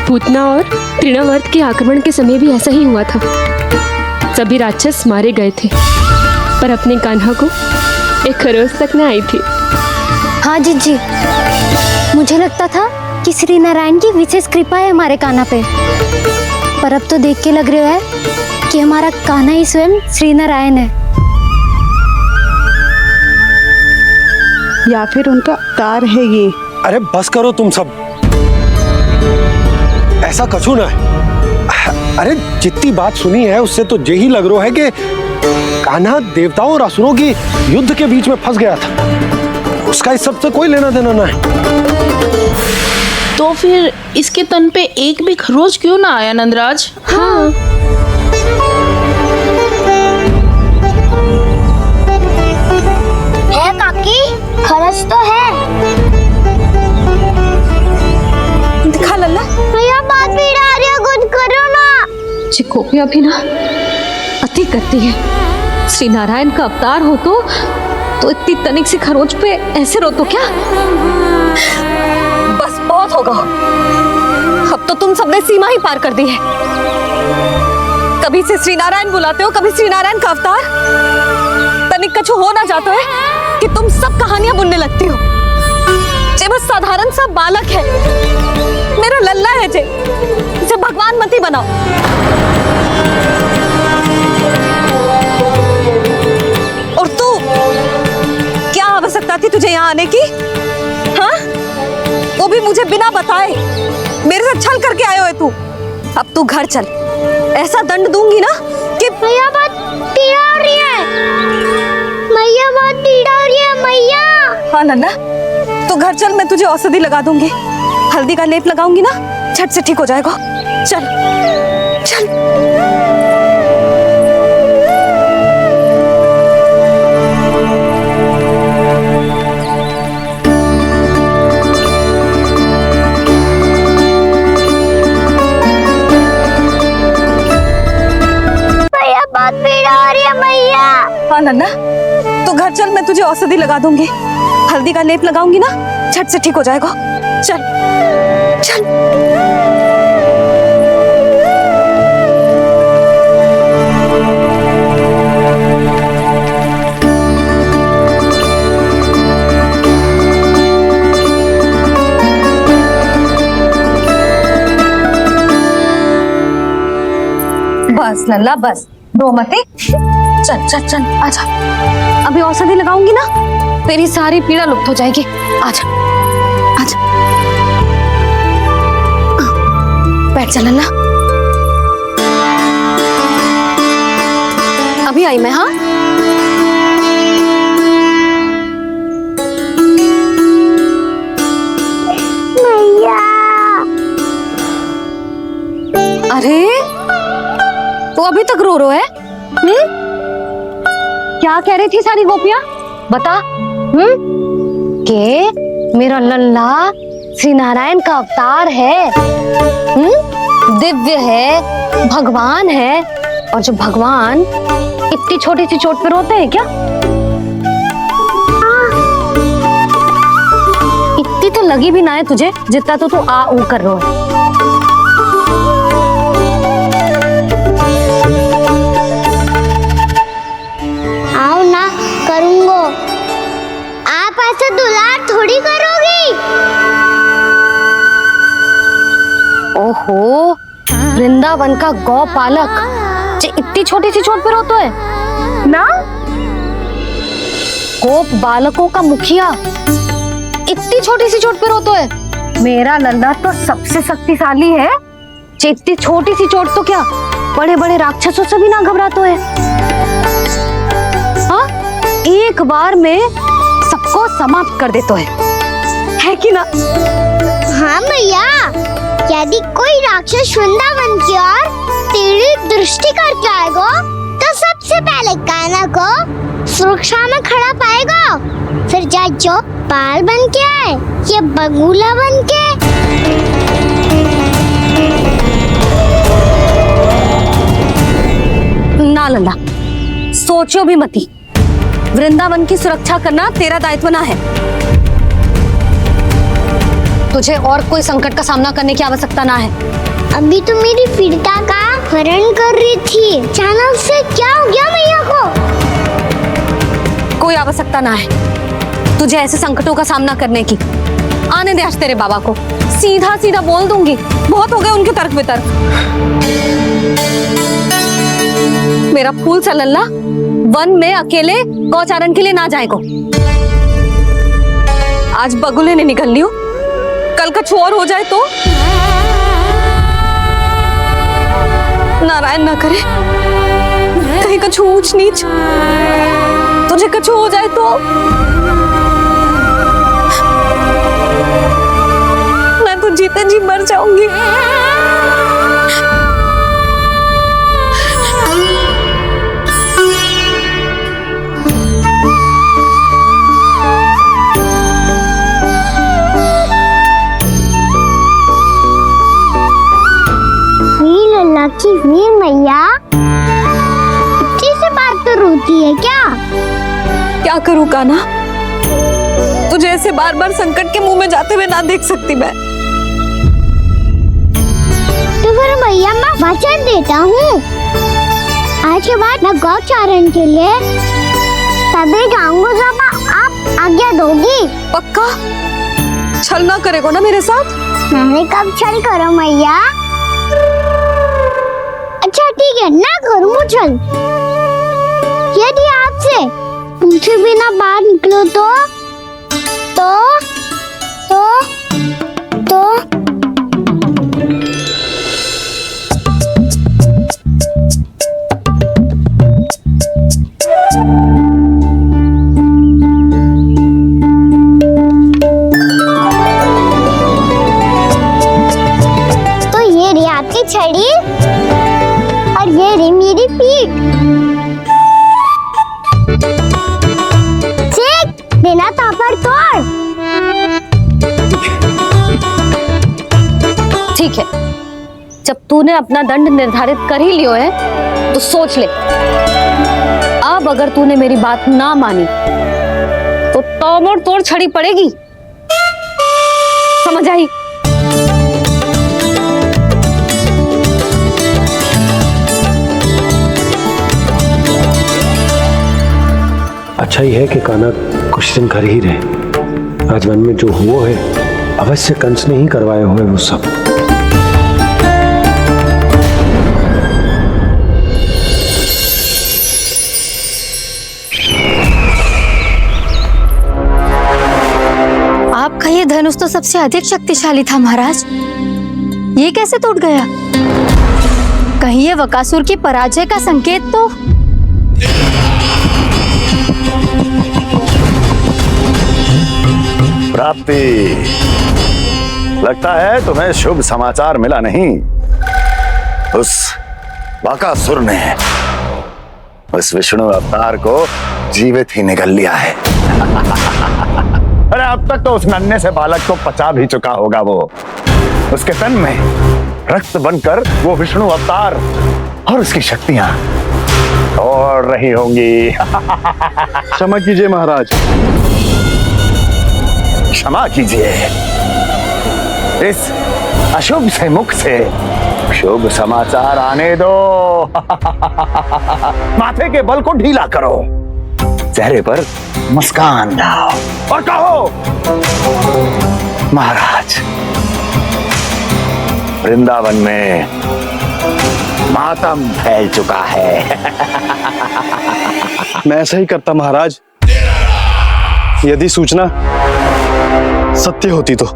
पूतना और तृणावर्त के आक्रमण के समय भी ऐसा ही हुआ था। सभी राक्षस मारे गए थे पर अपने कान्हा को एक खरोच तक न आई थी।
हाँ जीजी, मुझे लगता था कि श्री नारायण की विशेष कृपा है हमारे कान्हा पे, पर अब तो देख के लग रहा है कि हमारा कान्हा ही स्वयं श्री नारायण है।
या फिर उनका अवतार है ये।
अरे बस करो तुम सब, ऐसा कछु ना है। अरे जितनी बात सुनी है उससे तो यही लग रहा है कि कान्हा देवताओं और असुरों की युद्ध के बीच में फंस गया था। उसका इस सब से कोई लेना देना ना है।
तो फिर इसके तन पे एक भी खरोच क्यों ना आया नंदराज?
हाँ,
है काकी, खरच तो है।
दिखा लल्ला।
भैया बात भी आ रही है, कुछ करो ना।
चिकोपिया भी ना अति करती है।
श्री नारायण का अवतार हो तो इतनी तनिक सी खरोच पे ऐसे रो तो क्या? बस बहुत होगा। अब तो तुम सबने सीमा ही पार कर दी है। कभी से श्री नारायण बुलाते हो, कभी श्री नारायण का अवतार। तनिक कछु हो ना जाता है कि तुम सब कहानियां बुनने लगती हो। जे बस साधारण सा बालक है, मेरा लल्ला है जे, इसे भगवान मती बनाओ। और तू, क्या आवश्यकता थी तुझे यहाँ आने की? हाँ, वो भी मुझे बिना बताए। मेरे से छल करके आए हो तू। अब तू घर चल, ऐसा दंड दूंगी ना कि
मैया बहुत पीड़ा हो रही है, मैया बहुत पीड़ा हो रही है मैया।
हाँ नन्ना, तू घर चल, मैं तुझे औषधि लगा दूंगी, हल्दी का लेप लगाऊंगी ना, झट से ठीक हो जाएगा। चल चल।
बहुत पीड़ा हो रही है मैया।
हाँ नन्ना, तू घर चल, मैं तुझे औषधि लगा दूंगी, हल्दी का लेप लगाऊंगी ना, झट से ठीक हो जाएगा। चल चल। बस लल्ला बस, रो मते। चल चल चल, आजा। अभी औषधि लगाऊंगी ना, तेरी सारी पीड़ा लुप्त हो जाएगी। आजा आजा, बैठ जा लल्ला। अभी आई मैं। हाँ,
मैया।
अरे तो अभी तक रो रो है? क्या कह रही थी सारी गोपियां? बता।
के मेरा लल्ला श्री नारायण का अवतार है, दिव्य है, भगवान है। और जो भगवान इतनी छोटी सी चोट पे रोते हैं क्या? इतनी तो लगी भी ना है तुझे जितना तो तू आ ऊ कर रो है।
आओ ना, करूंगो। आप ऐसा दुलार थोड़ी करोगी।
ओहो, वृंदावन का गौपालक जो इतनी छोटी सी चोट पे रोता है ना? गोप बालकों का मुखिया इतनी छोटी सी चोट पे रोता है? मेरा लल्ला तो सबसे शक्तिशाली है। इतनी छोटी सी चोट तो क्या बड़े बड़े राक्षसों से भी ना घबराता है। हाँ, एक बार में सबको समाप्त कर देता है कि ना?
हाँ मैया, यदि कोई राक्षस वृंदावन की ओर तेरी दृष्टि करके आएगा तो सबसे पहले कान्हा को सुरक्षा में खड़ा पाएगा, फिर चाहे जो बाल बन के आए या बगुला बन के।
ना लल्ला, सोचो भी मती। वृंदावन की सुरक्षा करना तेरा दायित्व ना है। तुझे और कोई संकट का सामना करने की आवश्यकता ना है।
अभी तो मेरी पीड़िता का हरण कर रही थी, अचानक से क्या हो गया मैया को?
कोई आवश्यकता ना है तुझे ऐसे संकटों का सामना करने की। आने दे आज तेरे बाबा को, सीधा सीधा बोल दूंगी। बहुत हो गए उनके तर्क वितर्क। मेरा फूल सा लल्ला वन में अकेले गौचारण के लिए ना जाएगो। आज बगुले ने निकल लियो, कल का छोर हो जाए तो? नारायण ना करे, कहीं कछु ऊंच नीच तुझे कछु हो जाए तो? मैं तो जीते जी मर जाऊंगी।
लल्ला की वीर मैया इतनी से बात तो रोती है क्या?
क्या करूं कान्हा, तुझे ऐसे बार बार संकट के मुंह में जाते हुए ना देख सकती मैं।
तो फिर मैया मैं वचन देता हूँ, आज के बाद मैं गौ चारण के लिए तभी जाऊंगा जब आप आज्ञा दोगी।
पक्का छल ना करेगा ना मेरे साथ?
मैंने कब छल करो मैया? अच्छा ठीक है, ना करूँ छल। यदि आपसे पूछे बिना बाहर निकलो तो ये रही आपकी छड़ी और ये रही मेरी पीठ। ठीक, बिना तापर तोड़।
ठीक है, जब तूने अपना दंड निर्धारित कर ही लियो है तो सोच ले, अब अगर तूने मेरी बात ना मानी तो तोड़ तोड़ छड़ी पड़ेगी। समझ आई?
अच्छा ही है कि कान्हा कुछ दिन घर ही रहे। आज वन में जो हुआ है अवश्य कंस ने ही करवाए हुए वो सब।
आपका ये धनुष तो सबसे अधिक शक्तिशाली था महाराज, ये कैसे टूट गया? कहीं ये बकासुर की पराजय का संकेत तो?
प्राप्ति, लगता है तुम्हें शुभ समाचार मिला नहीं। उस बकासुर ने उस विष्णु अवतार को जीवित ही निगल लिया है। अरे अब तक तो उस नन्हे से बालक को पचा भी चुका होगा वो। उसके तन में रक्त बनकर वो विष्णु अवतार और उसकी शक्तियां दौड़ रही होंगी।
क्षमा कीजिए महाराज।
क्षमा कीजिए, इस अशुभ से मुख से शुभ समाचार आने दो। माथे के बल को ढीला करो, चेहरे पर मुस्कान लाओ और कहो, महाराज वृंदावन में मातम फैल चुका है।
मैं ऐसा ही करता महाराज, यदि सूचना सत्य होती तो।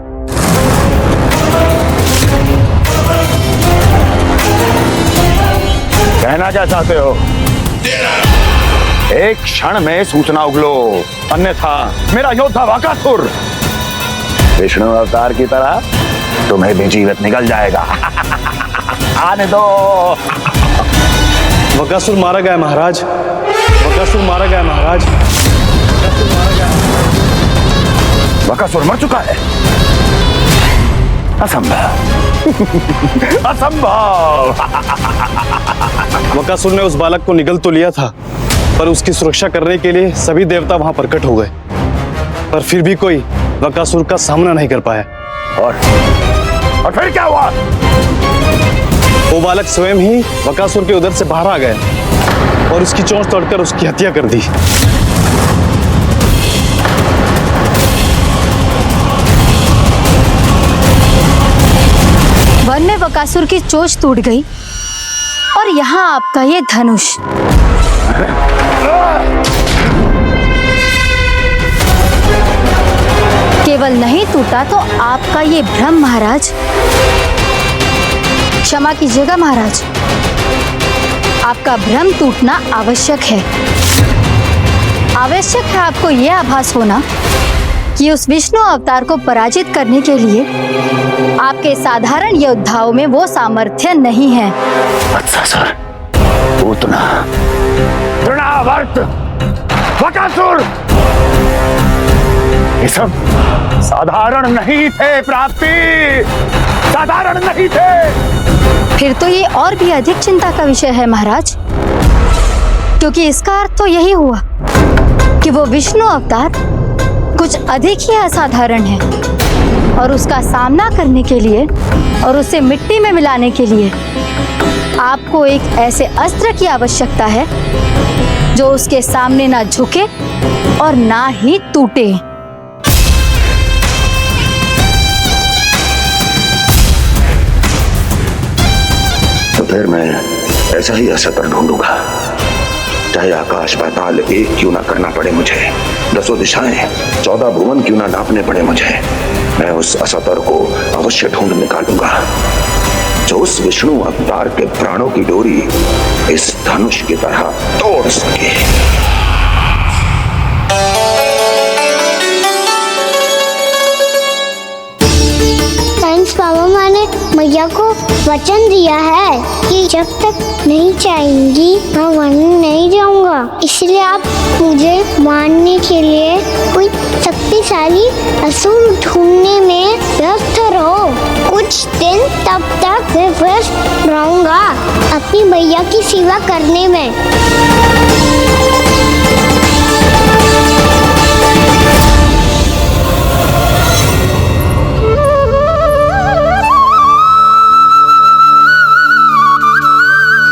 कहना क्या चाहते हो? एक क्षण में सूचना उगलो, अन्यथा मेरा योद्धा बकासुर विष्णु अवतार की तरह तुम्हें भी जीवित निकल जाएगा। आने दो।
बकासुर मारा गया महाराज, बकासुर मारा गया महाराज, बकासुर मारा गया।
बकासुर मर चुका है? असंभव। असंभव।
बकासुर ने उस बालक को निगल तो लिया था, पर उसकी सुरक्षा करने के लिए सभी देवता वहां प्रकट हो गए, पर फिर भी कोई बकासुर का सामना नहीं कर पाया।
और फिर क्या हुआ?
वो बालक स्वयं ही बकासुर के उदर से बाहर आ गया और उसकी चोंच तोड़कर उसकी हत्या कर दी।
वन में बकासुर की चोंच टूट गई और यहाँ आपका ये धनुष। केवल नहीं टूटा तो आपका ये भ्रम महाराज। क्षमा कीजिएगा महाराज, आपका भ्रम टूटना आवश्यक है। आवश्यक है आपको यह आभास होना कि उस विष्णु अवतार को पराजित करने के लिए आपके साधारण योद्धाओं में वो सामर्थ्य नहीं है।
अच्छा सर, पूतना, तृणावर्त, बकासुर, ये सब साधारण नहीं थे प्राप्ति, साधारण नहीं थे।
फिर तो ये और भी अधिक चिंता का विषय है महाराज, क्योंकि इसका अर्थ तो यही हुआ कि वो विष्णु अवतार कुछ अधिक ही असाधारण है और उसका सामना करने के लिए और उसे मिट्टी में मिलाने के लिए
आपको एक ऐसे अस्त्र की आवश्यकता है जो उसके सामने ना झुके और ना ही टूटे।
तो फिर मैं ऐसा ही अस्त्र ढूंढूंगा, चाहे आकाश पाताल एक क्यों ना करना पड़े मुझे, 10 दिशाएं 14 भुवन क्यों ना नापने पड़े मुझे। मैं उस अस्त्र को अवश्य ढूंढ निकालूंगा जो उस विष्णु अवतार के प्राणों की डोरी इस धनुष की तरह तोड़ सके।
थैंक्स पापा, मैंने मैया को वचन दिया है कि जब तक नहीं चाहेंगी मैं मारने नहीं जाऊंगा। इसलिए आप मुझे मारने के लिए कोई शक्तिशाली असुर ढूंढने में व्यस्त रहो। कुछ दिन तब तक मैं व्यस्त रहूंगा अपनी मैया की सेवा करने में।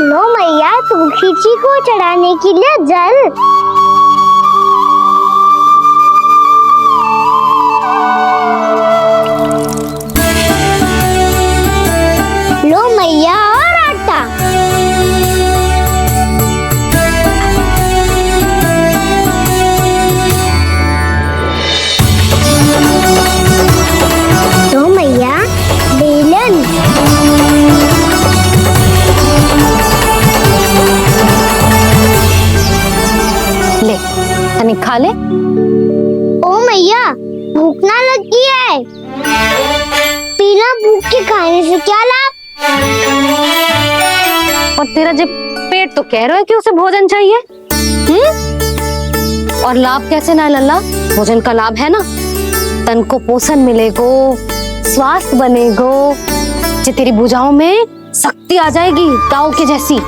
लो मैया, तुलसी जी को चढ़ाने के लिए जल। लो मैया, और आटा। लो मैया, बेलन।
ले तनिक खा ले।
ओ मैया, भूख ना लगी है। बिना भूख के खाने से क्या लाभ?
और तेरा जब पेट तो कह रहा है कि उसे भोजन चाहिए। और लाभ कैसे ना लल्ला? भोजन का लाभ है ना, तन को पोषण मिलेगो, स्वास्थ्य बनेगो, जे तेरी भुजाओं में शक्ति आ जाएगी ताऊ के जैसी,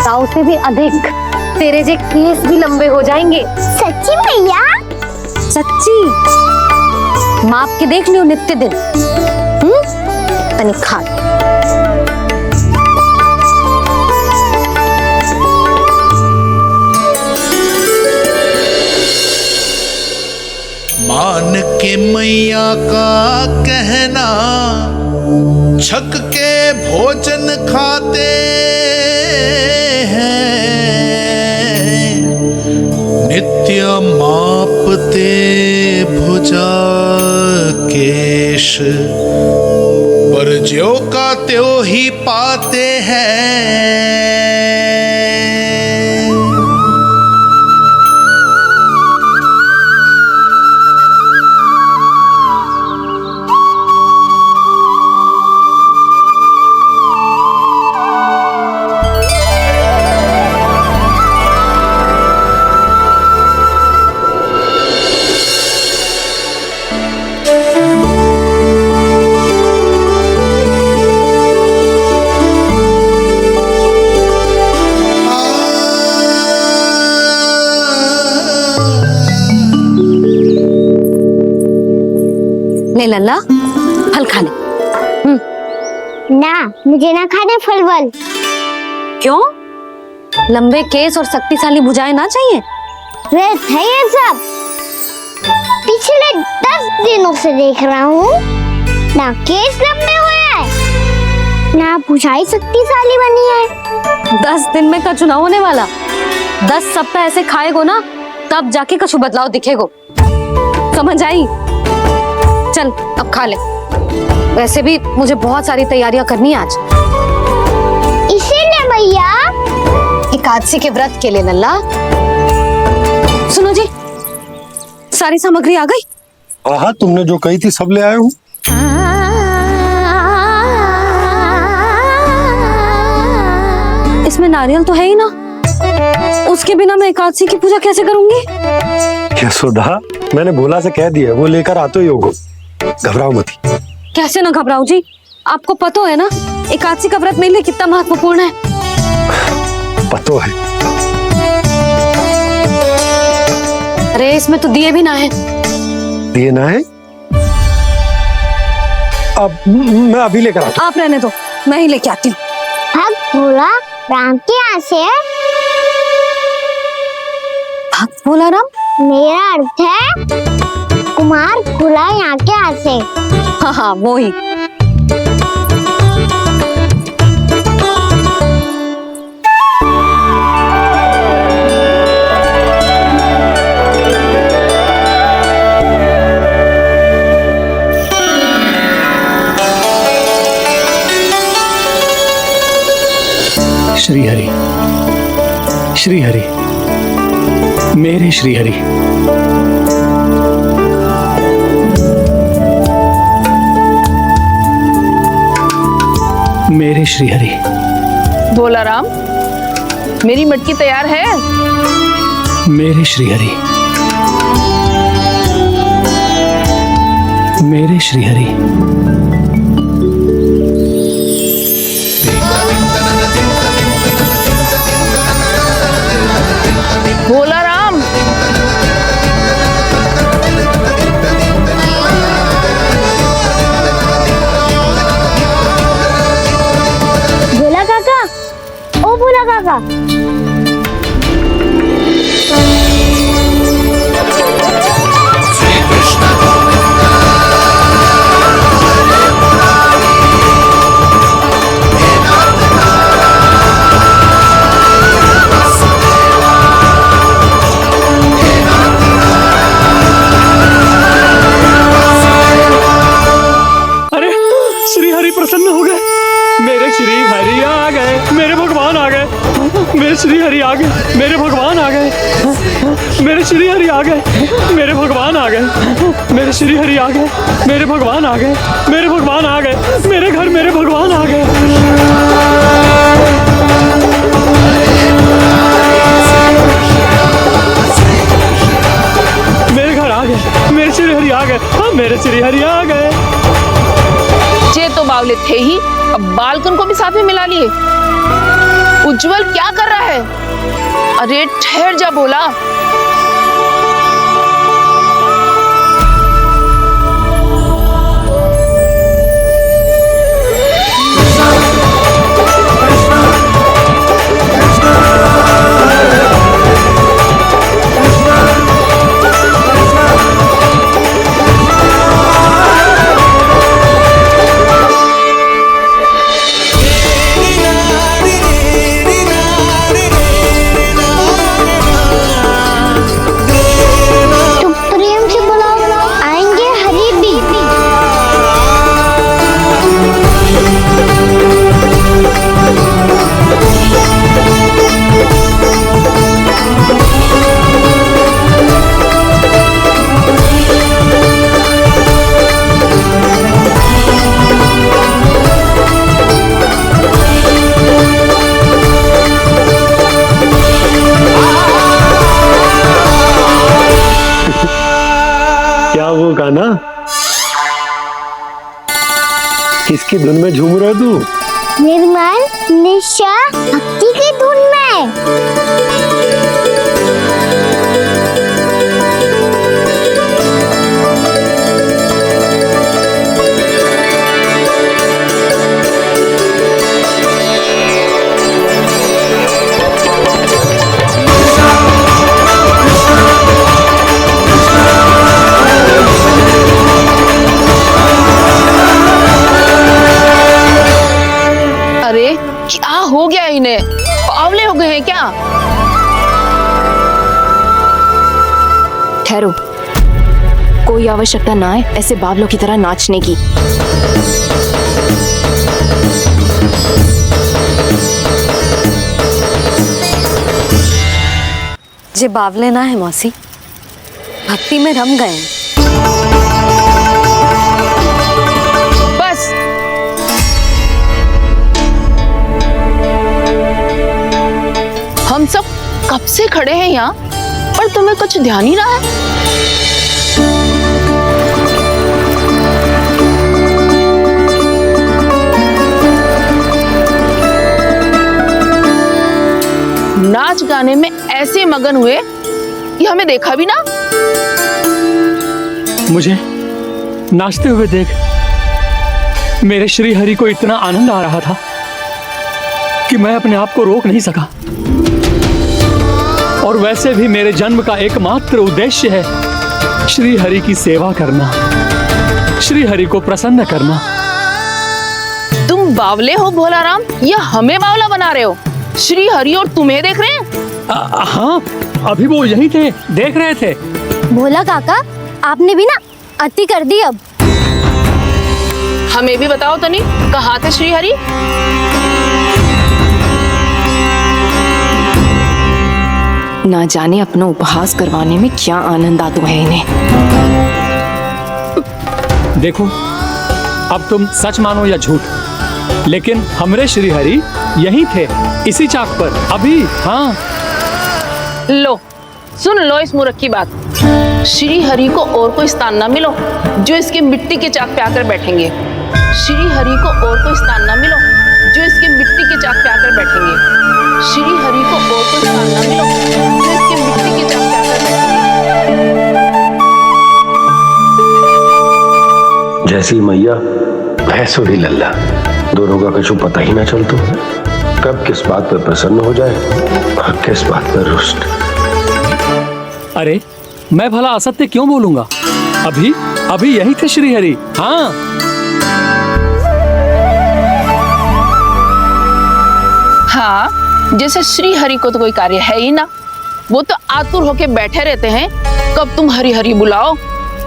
ताऊ से भी अधिक। तेरे जे केस भी लंबे हो जाएंगे।
सच्ची मैया?
सच्ची। माप के देख लियो नित्य दिन। तनिक खा।
मान के मैया का कहना, छक के भोजन खाते हैं, नित्य मापते भुजा केश, पर ज्यो का त्यों ही पाते हैं।
ले लल्ला, फल खा ले।
ना, मुझे ना खाने फल वल।
क्यों? लंबे केस और शक्तिशाली भुजाएं ना चाहिए?
व्यर्थ है ये सब। पिछले 10 दिनों से देख रहा हूँ, ना केस लंबे हुए हैं, ना भुजाएं शक्तिशाली बनी है।
10 दिन में का चुनाव होने वाला। 10 सप्ताह ऐसे खाएगो ना, तब जाके कुछ बदलाव दिखेगो। समझ आई? चल अब खा ले। वैसे भी मुझे बहुत सारी तैयारियां करनी है आज।
इसीलिए भैया
एकादशी के व्रत के लिए लल्ला। सुनो जी, सारी सामग्री आ गई?
हाँ, तुमने जो कही थी सब ले आए हूँ।
इसमें नारियल तो है ही ना, उसके बिना मैं एकादशी की पूजा कैसे करूंगी?
यशोदा, मैंने भोला से कह दिया, वो लेकर आते ही होगा। घबराओ मत।
कैसे ना घबराओ जी, आपको पता है ना एकादशी का व्रत मेरे लिए कितना महत्वपूर्ण है।
पता है।
अरे इसमें तो दिए भी ना है।
दिए ना है? अब मैं अभी लेकर आता हूँ।
आप रहने दो, मैं ही लेके आती हूँ।
भाग भोला, राम के यहाँ से है।
भक्त भोला राम?
मेरा अर्थ है कुमार भोला यहाँ के यहाँ से।
हाँ हाँ वो ही।
श्री हरि, श्री हरि, मेरे श्री हरि। मेरे श्री हरि।
भोला राम, मेरी मटकी तैयार है।
मेरे श्री हरि, मेरे श्री हरि।
भोला राम,
भोला काका, ओ भोला काका।
प्रसन्न हो गए। मेरे श्री हरि आ गए, मेरे भगवान आ गए। मेरे श्री हरि आ गए, मेरे भगवान आ गए। मेरे श्री हरि आ गए, मेरे भगवान आ गए। मेरे श्री हरि आ गए, मेरे भगवान आ गए। मेरे भगवान आ गए, मेरे घर मेरे भगवान आ गए। मेरे घर आ गए, मेरे श्री हरि आ गए। हाँ, मेरे श्री हरि आ गए।
ये तो बावले थे ही, अब बालकन को भी साथ में मिला लिए। उज्जवल क्या कर रहा है? अरे ठहर जा भोला।
वो गाना किसकी धुन में झूम रहा तू?
निर्मल निशा भक्ति की धुन में।
क्या हो गया इन्हें? पावले हो गए हैं क्या?
ठहरो, कोई आवश्यकता ना है ऐसे बावलों की तरह नाचने की।
जे बावले ना है मौसी, भक्ति में रम गए।
बस हम सब कब से खड़े हैं यहाँ, पर तुम्हें कुछ ध्यान ही रहा है। नाच गाने में ऐसे मगन हुए कि हमें देखा भी ना।
मुझे नाचते हुए देख मेरे श्री हरि को इतना आनंद आ रहा था कि मैं अपने आप को रोक नहीं सका। और वैसे भी मेरे जन्म का एकमात्र उद्देश्य है श्री हरि की सेवा करना, श्री हरि को प्रसन्न करना।
तुम बावले हो भोलाराम या हमें बावला बना रहे हो? श्री हरि और तुम्हें देख रहे हैं?
हाँ, अभी वो यहीं थे, देख रहे थे।
भोला काका, आपने भी ना अति कर दी अब।
हमें भी बताओ तनी, कहाँ थे श्री हरि?
ना जाने अपना उपहास करवाने में क्या आनंद आता है इन्हें।
देखो, अब तुम सच मानो या झूठ, लेकिन हमरे श्री हरि यहीं थे, इसी चाक पर अभी। हाँ,
लो सुन लो इस मूर्ख की बात। श्री हरि को और कोई स्थान ना मिलो जो इसके मिट्टी के चाक पे आकर बैठेंगे। श्री हरि को और कोई स्थान ना मिलो जो इसके मिट्टी के चाक पे आकर बैठेंगे। श्री हरि को और कोई स्थान ना मिलो जो इसके मिट्टी के चाक पे आकर बैठेंगे।
जैसी मैया भैंसो ही लल्ला, दोनों का कुछ पता ही ना चलतो है, कब किस बात पर प्रसन्न हो जाए और किस बात पर रुष्ट।
अरे मैं भला असत्य क्यों बोलूंगा? अभी यही थे श्री हरि। हाँ,
हाँ, जैसे श्री हरि को तो कोई कार्य है ही ना, वो तो आतुर होके बैठे रहते हैं कब तुम हरि हरि बुलाओ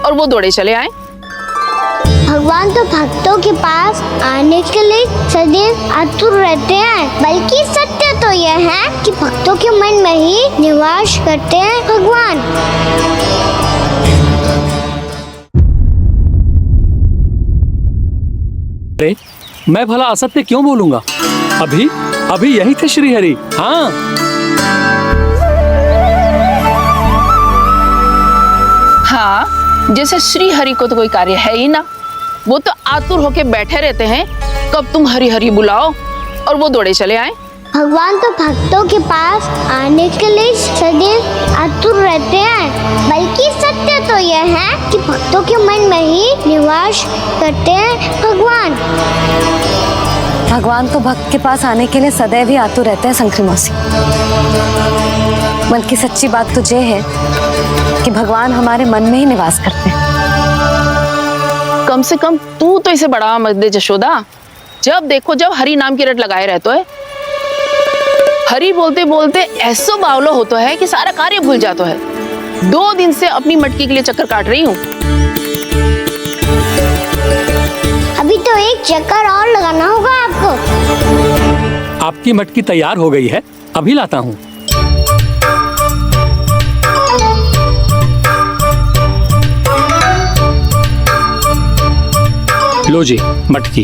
और वो दौड़े चले आए।
भगवान तो भक्तों के पास आने के लिए सदैव आतुर रहते हैं, बल्कि सत्य तो यह है कि भक्तों के मन में ही निवास करते हैं भगवान।
अरे मैं भला असत्य क्यों बोलूंगा? अभी यही थे श्री हरि। हाँ,
हाँ, जैसे श्री हरि को तो कोई कार्य है ही ना, वो तो आतुर होके बैठे रहते हैं कब तुम हरि हरि बुलाओ और वो दौड़े चले आए।
भगवान तो भक्तों के पास आने के लिए सदैव आतुर रहते हैं, बल्कि सत्य तो यह है कि भक्तों के मन में ही निवास करते हैं भगवान।
भगवान तो भक्त के पास आने के लिए सदैव ही आतुर रहते हैं शंकरी मौसी। बल्कि सच्ची बात तो ये है कि भगवान हमारे मन में ही निवास करते हैं।
कम से कम तू तो इसे बढ़ावा मत दे जशोदा। जब देखो जब हरि नाम की रट लगाए रहते है। हरि बोलते बोलते ऐसो बावलो होता है कि सारा कार्य भूल जाता है। 2 दिन से अपनी मटकी के लिए चक्कर काट रही हूँ।
अभी तो एक चक्कर और लगाना होगा आपको।
आपकी मटकी तैयार हो गई है, अभी लाता हूँ। लो जी मटकी।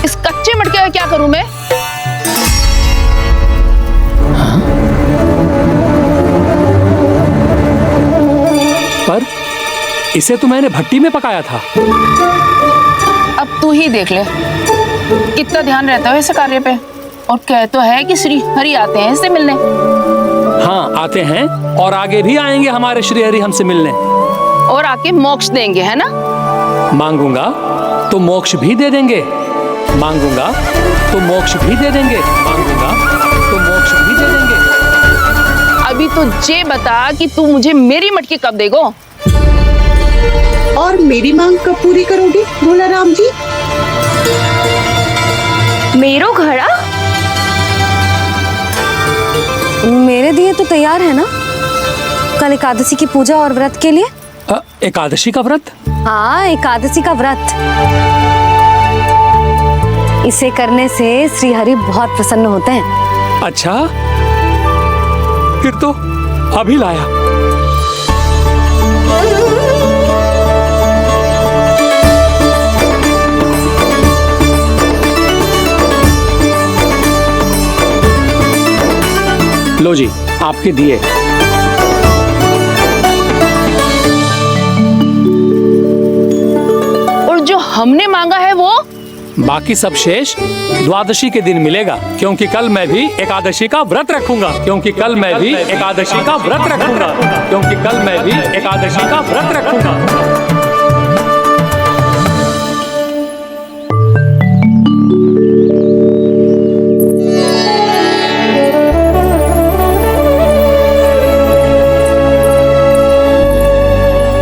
इस कच्चे मटके का क्या करूं मैं?
पर इसे तो मैंने भट्टी में पकाया था।
अब तू ही देख ले कितना ध्यान रहता है इस कार्य पे। और कह तो है कि श्री हरि आते हैं इससे मिलने।
हाँ आते हैं और आगे भी आएंगे हमारे श्री हरि हमसे मिलने।
और आके मोक्ष देंगे, है ना?
मांगूंगा तो मोक्ष भी दे देंगे, मांगूंगा तो मोक्ष भी दे देंगे, मांगूंगा तो मोक्ष भी दे देंगे।
अभी तो ये बता कि तू मुझे मेरी मटकी कब देगो?
और मेरी मांग कब पूरी करोगे भोलाराम जी?
मेरो घड़ा
मेरे दिए तो तैयार है ना, कल एकादशी की पूजा और व्रत के लिए।
एकादशी का व्रत?
हाँ, एकादशी का व्रत। इसे करने से श्री हरि बहुत प्रसन्न होते हैं।
अच्छा, फिर तो अभी लाया। लो जी आपके दिए।
और जो हमने मांगा है वो
बाकी सब शेष द्वादशी के दिन मिलेगा, क्योंकि कल मैं भी एकादशी का व्रत रखूंगा।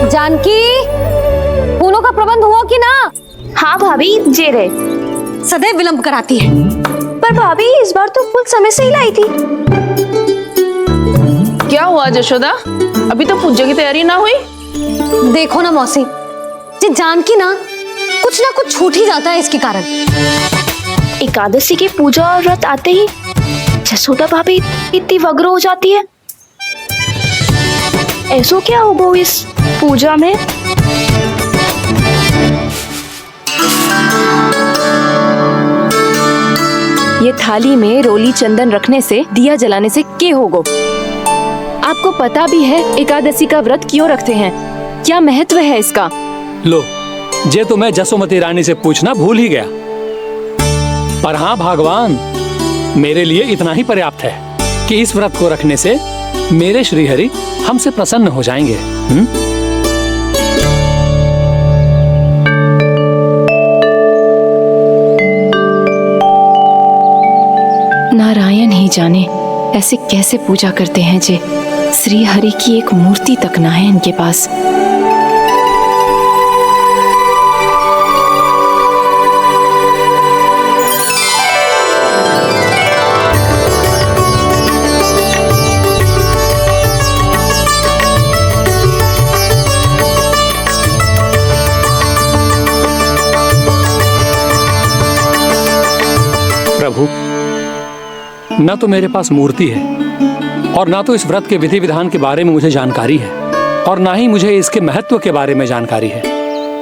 जानकी, फूलों का प्रबंध हुआ कि ना?
हाँ भाभी, जे रहे।
सदैव विलंब कराती है।
पर भाभी इस बार तो फूल समय से ही लाई थी।
क्या हुआ यशोदा, अभी तो पूजा की तैयारी ना हुई?
देखो ना मौसी, जी जानकी ना कुछ छूट ही जाता है इसके कारण।
एकादशी की पूजा और व्रत आते ही यशोदा भाभी इतनी वग्र हो जाती है। ऐसो क्या होगा इस पूजा में? ये थाली में रोली चंदन रखने से, दिया जलाने से क्या होगा? आपको पता भी है एकादशी का व्रत क्यों रखते हैं? क्या महत्व है इसका?
लो, जे तो मैं जसोमती रानी से पूछना भूल ही गया। पर हाँ भगवान, मेरे लिए इतना ही पर्याप्त है कि इस व्रत को रखने से मेरे श्रीहरि हमसे प्रसन्न हो जाएंगे।
नारायण ही जाने ऐसे कैसे पूजा करते हैं जे श्री हरि की एक मूर्ति तक ना है इनके पास।
प्रभु, न तो मेरे पास मूर्ति है और ना तो इस व्रत के विधि विधान के बारे में मुझे जानकारी है, और ना ही मुझे इसके महत्व के बारे में जानकारी है,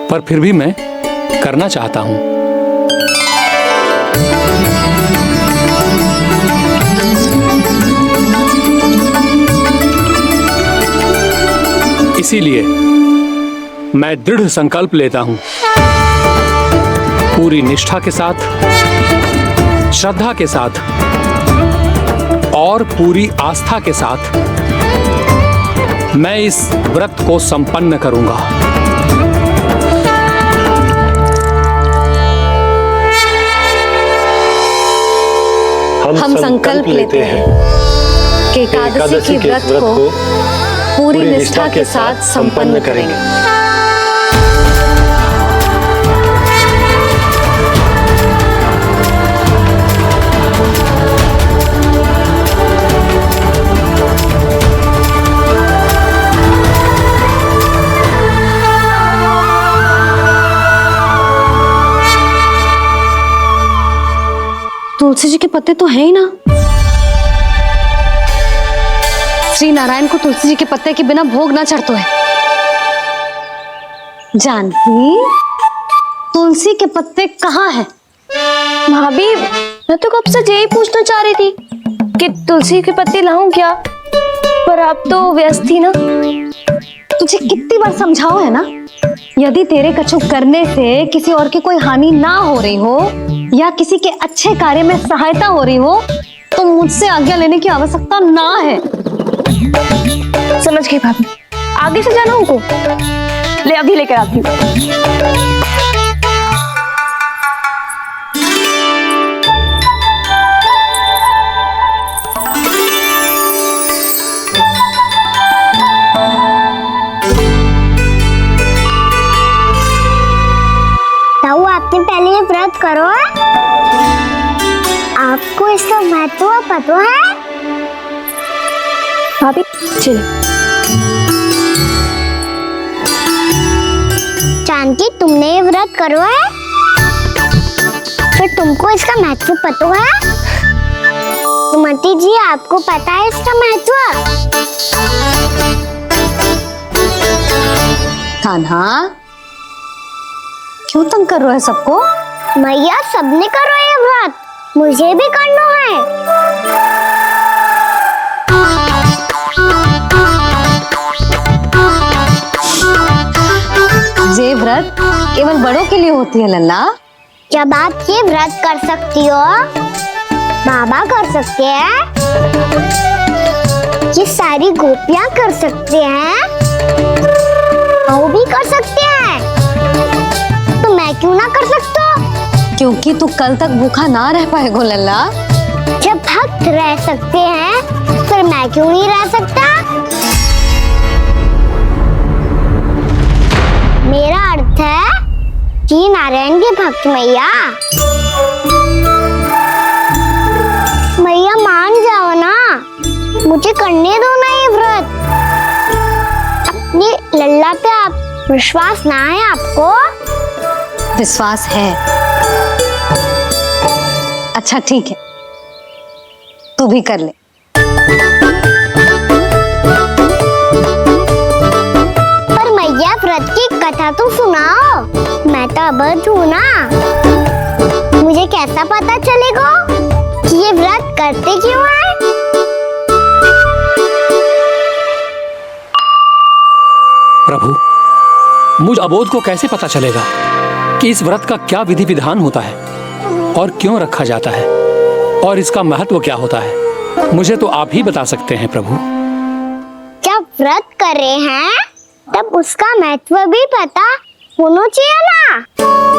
पर फिर भी मैं करना चाहता हूं। इसीलिए मैं दृढ़ संकल्प लेता हूं, पूरी निष्ठा के साथ, श्रद्धा के साथ और पूरी आस्था के साथ मैं इस व्रत को संपन्न करूंगा।
हम संकल्प लेते हैं कि एकादशी के व्रत को पूरी निष्ठा के साथ संपन्न करेंगे। तुलसी जी के पत्ते तो हैं ही ना। श्री नारायण को तुलसी जी के पत्ते के बिना भोग ना चढ़तो है। जानकी, तुलसी के पत्ते कहाँ हैं?
भाभी, मैं तो कब से यही पूछना चाह रही थी कि तुलसी के पत्ते लाऊं क्या, पर आप तो व्यस्त थी ना।
तुझे कितनी बार समझाओ है ना, यदि तेरे कछु करने से किसी और की कोई हानि ना हो रही हो या किसी के अच्छे कार्य में सहायता हो रही हो तो मुझसे आज्ञा लेने की आवश्यकता ना है।
समझ गई भाभी, आगे से जाना उनको। ले अभी लेकर आती हूँ।
आपने पहले ये व्रत करो है? आपको इसका महत्व पता है?
भाभी चल।
जानकी, तुमने ये व्रत करो है? फिर तुमको इसका महत्व पता है? सुमति जी, आपको पता है इसका महत्व?
कान्हा, क्यों तंग कर रहा है सबको?
मैया, सबने करो ये व्रत, मुझे भी करना है।
ये व्रत केवल बड़ों के लिए होती है लल्ला,
जब आप ये व्रत कर सकती हो, बाबा कर सकते हैं, ये सारी गोपियां कर सकते हैं, वो भी कर सकते हैं, तो मैं क्यों ना कर सकता?
क्योंकि तू कल तक भूखा ना रह पाएगो लल्ला।
जब भक्त रह सकते हैं, फिर मैं क्यों नहीं रह सकता? मेरा अर्थ है कि नारायण की भक्त मैया, मैया मान जाओ ना, मुझे करने दो ना ये व्रत। अपनी लल्ला पे आप विश्वास ना है आपको?
विश्वास है। अच्छा ठीक है, तू भी कर ले।
पर मैया व्रत की कथा तो सुनाओ, मैं तो अबध हूँ ना, मुझे कैसा पता चलेगा कि ये व्रत करते क्यों हैं?
प्रभु, मुझ अबोध को कैसे पता चलेगा कि इस व्रत का क्या विधि विधान होता है और क्यों रखा जाता है और इसका महत्व क्या होता है? मुझे तो आप ही बता सकते हैं प्रभु।
जब व्रत कर रहे हैं तब उसका महत्व भी पता होना चाहिए ना।